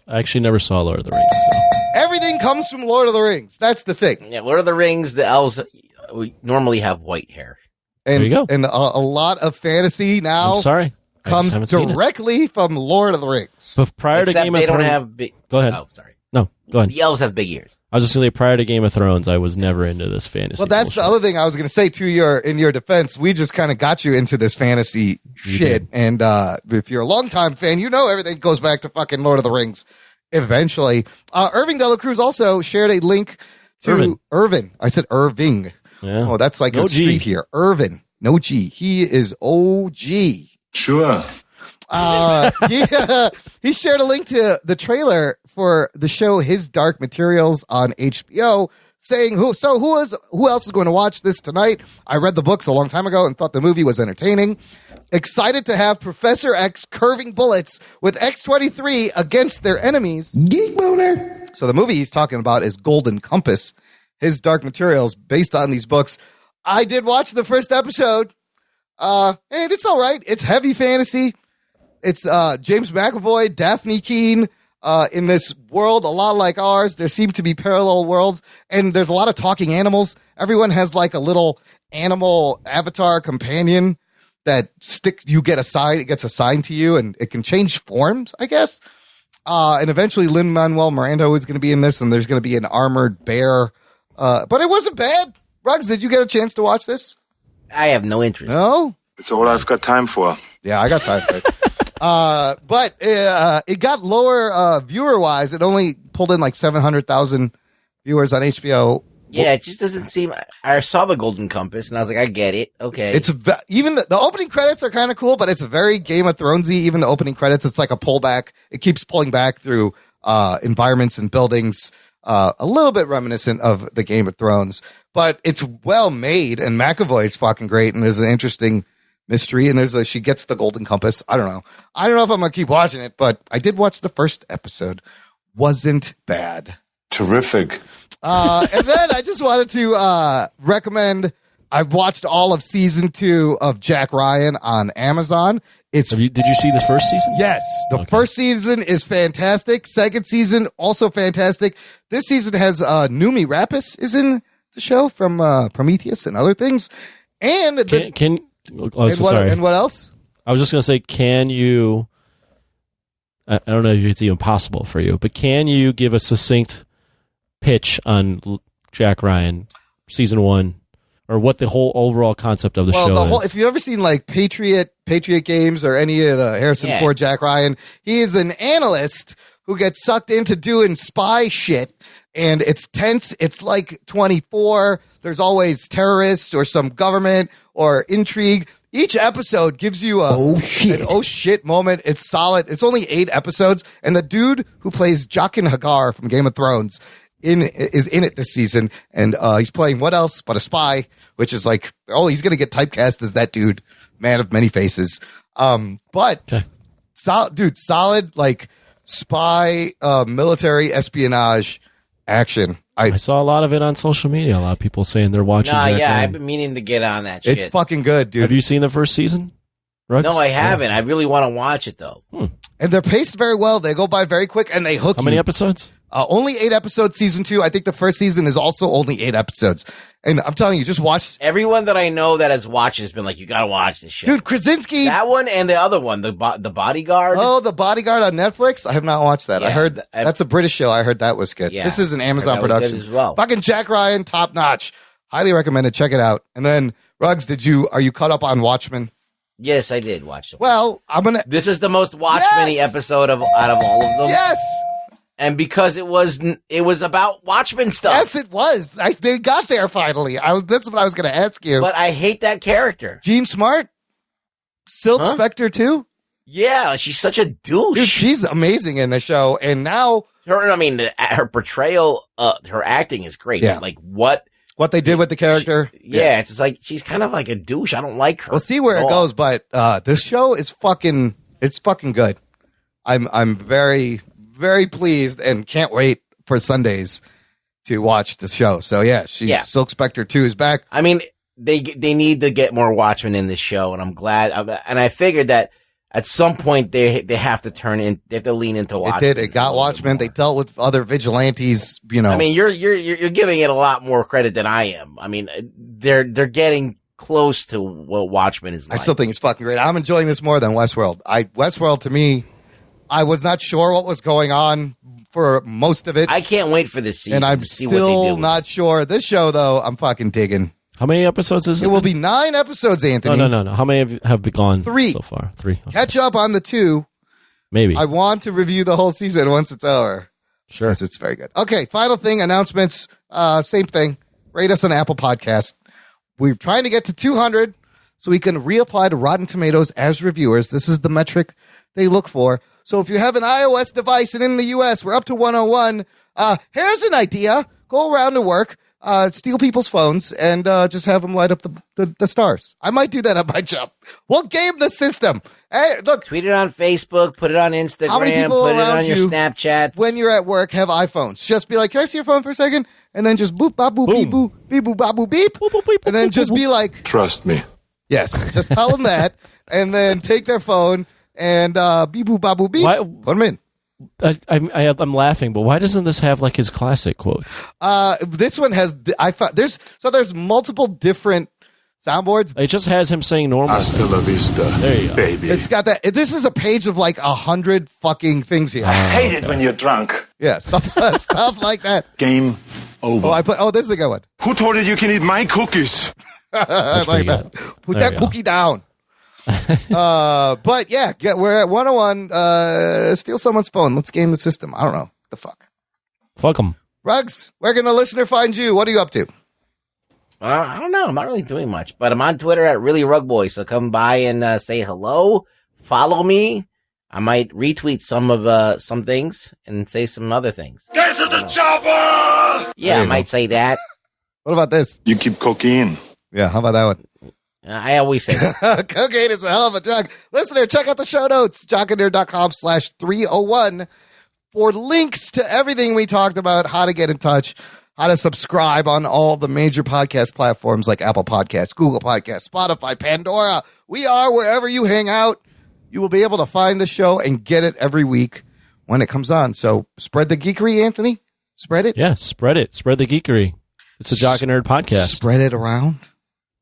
I actually never saw Lord of the Rings. So. Everything comes from Lord of the Rings. That's the thing. Yeah, Lord of the Rings, the elves normally have white hair. And, there you go. And a lot of fantasy now comes directly from Lord of the Rings. But prior to Game of Thrones, go ahead. Oh, sorry. No, go ahead. The elves have big ears. I was just going to say, prior to Game of Thrones, I was never into this fantasy. Well, that's the other thing I was going to say in your defense. We just kind of got you into this fantasy shit. And if you're a longtime fan, you know everything goes back to fucking Lord of the Rings eventually. Irving De La Cruz also shared a link to Irvin. I said Irving. Yeah. Oh, that's like a street here. Irvin. No G. He is OG. Sure. He shared a link to the trailer for the show His Dark Materials on HBO, saying, who else is going to watch this tonight? I read the books a long time ago and thought the movie was entertaining. Excited to have Professor X curving bullets with X-23 against their enemies. Geek boner. So the movie he's talking about is Golden Compass, His Dark Materials, based on these books. I did watch the first episode, and it's all right. It's heavy fantasy. It's James McAvoy, Daphne Keane, in this world a lot like ours. There seem to be parallel worlds, and there's a lot of talking animals. Everyone has like a little animal avatar companion that it gets assigned to you, and it can change forms, I guess. And eventually Lin-Manuel Miranda is going to be in this, and there's going to be an armored bear. But it wasn't bad. Ruggs, did you get a chance to watch this? I have no interest. No? It's all I've got time for. Yeah, I got time for it. But it got lower viewer-wise. It only pulled in like 700,000 viewers on HBO. Yeah, it just doesn't seem... I saw the Golden Compass, and I was like, I get it. Okay. It's even the opening credits are kind of cool, but it's very Game of Thronesy. Even the opening credits, it's like a pullback. It keeps pulling back through environments and buildings, a little bit reminiscent of the Game of Thrones. But it's well made, and McAvoy's fucking great, and there's an interesting mystery, and she gets the Golden Compass. I don't know if I'm gonna keep watching it, but I did watch the first episode. Wasn't bad. Terrific. And then I just wanted to recommend I've watched all of season 2 of Jack Ryan on Amazon. Did you see this first season? Yes. The first season is fantastic. Second season, also fantastic. This season has Numi Rapis is in the show from Prometheus and other things. And sorry. And what else? I was just going to say, can you, I don't know if it's even possible for you, but can you give a succinct pitch on Jack Ryan season 1? Or what the whole overall concept of the show is. If you've ever seen like Patriot Games or any of the Harrison Ford, Jack Ryan, he is an analyst who gets sucked into doing spy shit, and it's tense. It's like 24. There's always terrorists or some government or intrigue. Each episode gives you an oh shit moment. It's solid. It's only 8 episodes, and the dude who plays Jaqen Hagar from Game of Thrones is in it this season, and he's playing what else but a spy, which is like, he's gonna get typecast as that dude, man of many faces. Solid like spy, military espionage action. I saw a lot of it on social media. A lot of people saying they're watching. Jack Ryan. I've been meaning to get on that shit. It's fucking good, dude. Have you seen the first season, Ruggs? No, I haven't. I really want to watch it though. And they're paced very well. They go by very quick, and they hook you. How many episodes? Only 8 episodes, season 2. I think the first season is also only 8 episodes. And I'm telling you, just watch. Everyone that I know that has watched it has been like, you gotta watch this shit. Dude, Krasinski. That one and the other one, the Bodyguard. Oh, The Bodyguard on Netflix? I have not watched that. Yeah, I heard that's a British show. I heard that was good. Yeah, this is an Amazon that was good production as well. Fucking Jack Ryan, top notch. Highly recommended. Check it out. And then, Ruggs, are you caught up on Watchmen? Yes, I did watch it. Well, This is the most Watchmen-y episode out of all of them. Yes. And because it was about Watchmen stuff. Yes, it was. They got there finally. That's what I was going to ask you. But I hate that character. Jean Smart? Silk Spectre too? Yeah, she's such a douche. Dude, she's amazing in the show. And now her portrayal, her acting is great. Yeah. Like what they did with the character. It's just like she's kind of like a douche. I don't like her. We'll see where it goes, but this show is fucking good. I'm very, very pleased and can't wait for Sundays to watch the show. So Silk Spectre 2 is back. I mean, they need to get more Watchmen in this show, and I'm glad. And I figured that at some point they have to they have to lean into Watchmen. It got Watchmen. They dealt with other vigilantes. I mean, you're giving it a lot more credit than I am. I mean, they're getting close to what Watchmen is like. I still think it's fucking great. I'm enjoying this more than Westworld. Westworld to me, I was not sure what was going on for most of it. I can't wait for this season. And I'm still not sure. This show, though, I'm fucking digging. How many episodes is it? It will be 9 episodes, Anthony. No. How many have gone 3 so far? 3. Okay. Catch up on the 2. Maybe. I want to review the whole season once it's over. Sure. Yes, it's very good. Okay, final thing, announcements. Same thing. Rate us on Apple Podcast. We're trying to get to 200 so we can reapply to Rotten Tomatoes as reviewers. This is the metric they look for. So if you have an iOS device and in the U.S., we're up to 101. Here's an idea. Go around to work, steal people's phones, and just have them light up the stars. I might do that at my job. We'll game the system. Hey, look. Tweet it on Facebook. Put it on Instagram. How many people put it around on your you Snapchats. when you're at work have iPhones? Just be like, can I see your phone for a second? And then just boop, bop, boop, beep, boop, beep, boop, bop, boop, beep. Boop, boop, beep, And then boop, just boop, be like, Trust me. yes, just tell them that. And then take their phone and beep, boop, bop, boop, beep. Put them in. I'm laughing, but why doesn't this have like his classic quotes? This one has, there's multiple different soundboards. It just has him saying normal. Hasta la vista, There you go. baby. It's got that. This is a page of like 100 fucking things here. Hate it when you're drunk. Yeah, stuff like that. Game over. This is a good one. Who told you you can eat my cookies? I like pretty that. good. Put There that you go. cookie down. But yeah, we're at 101. Steal someone's phone. Let's game the system. I don't know. The fuck. Fuck him. Ruggs, where can the listener find you? What are you up to? I don't know. I'm not really doing much, but I'm on Twitter at ReallyRugBoy. So come by and say hello. Follow me. I might retweet some things and say some other things. Get to the chopper! Yeah, I might say that. What about this? You keep cocaine. Yeah, how about that one? I always say that. Cocaine is a hell of a drug. Listener, check out the show notes, jockandnerd.com/301 for links to everything we talked about, how to get in touch, how to subscribe on all the major podcast platforms like Apple Podcasts, Google Podcasts, Spotify, Pandora. We are wherever you hang out. You will be able to find the show and get it every week when it comes on. So spread the geekery, Anthony. Spread it. Yeah, spread it. Spread the geekery. It's a Jock and Nerd podcast. Spread it around.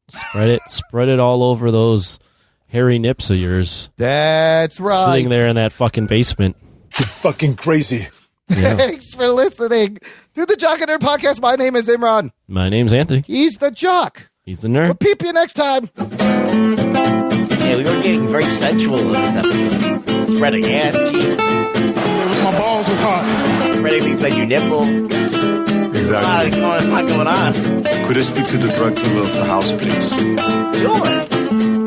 Spread it. Spread it all over those hairy nips of yours. That's right. Sitting there in that fucking basement. You're fucking crazy. Yeah. Thanks for listening to the Jock and Nerd podcast. My name is Imran. My name's Anthony. He's the Jock. He's the nerd. We'll peep you next time. Yeah, we were getting very sensual in this episode. Spreading ass cheeks. My balls was hot. Spreading things like your nipples. Exactly. What's going on? Could I speak to the drug dealer of the house, please? Sure.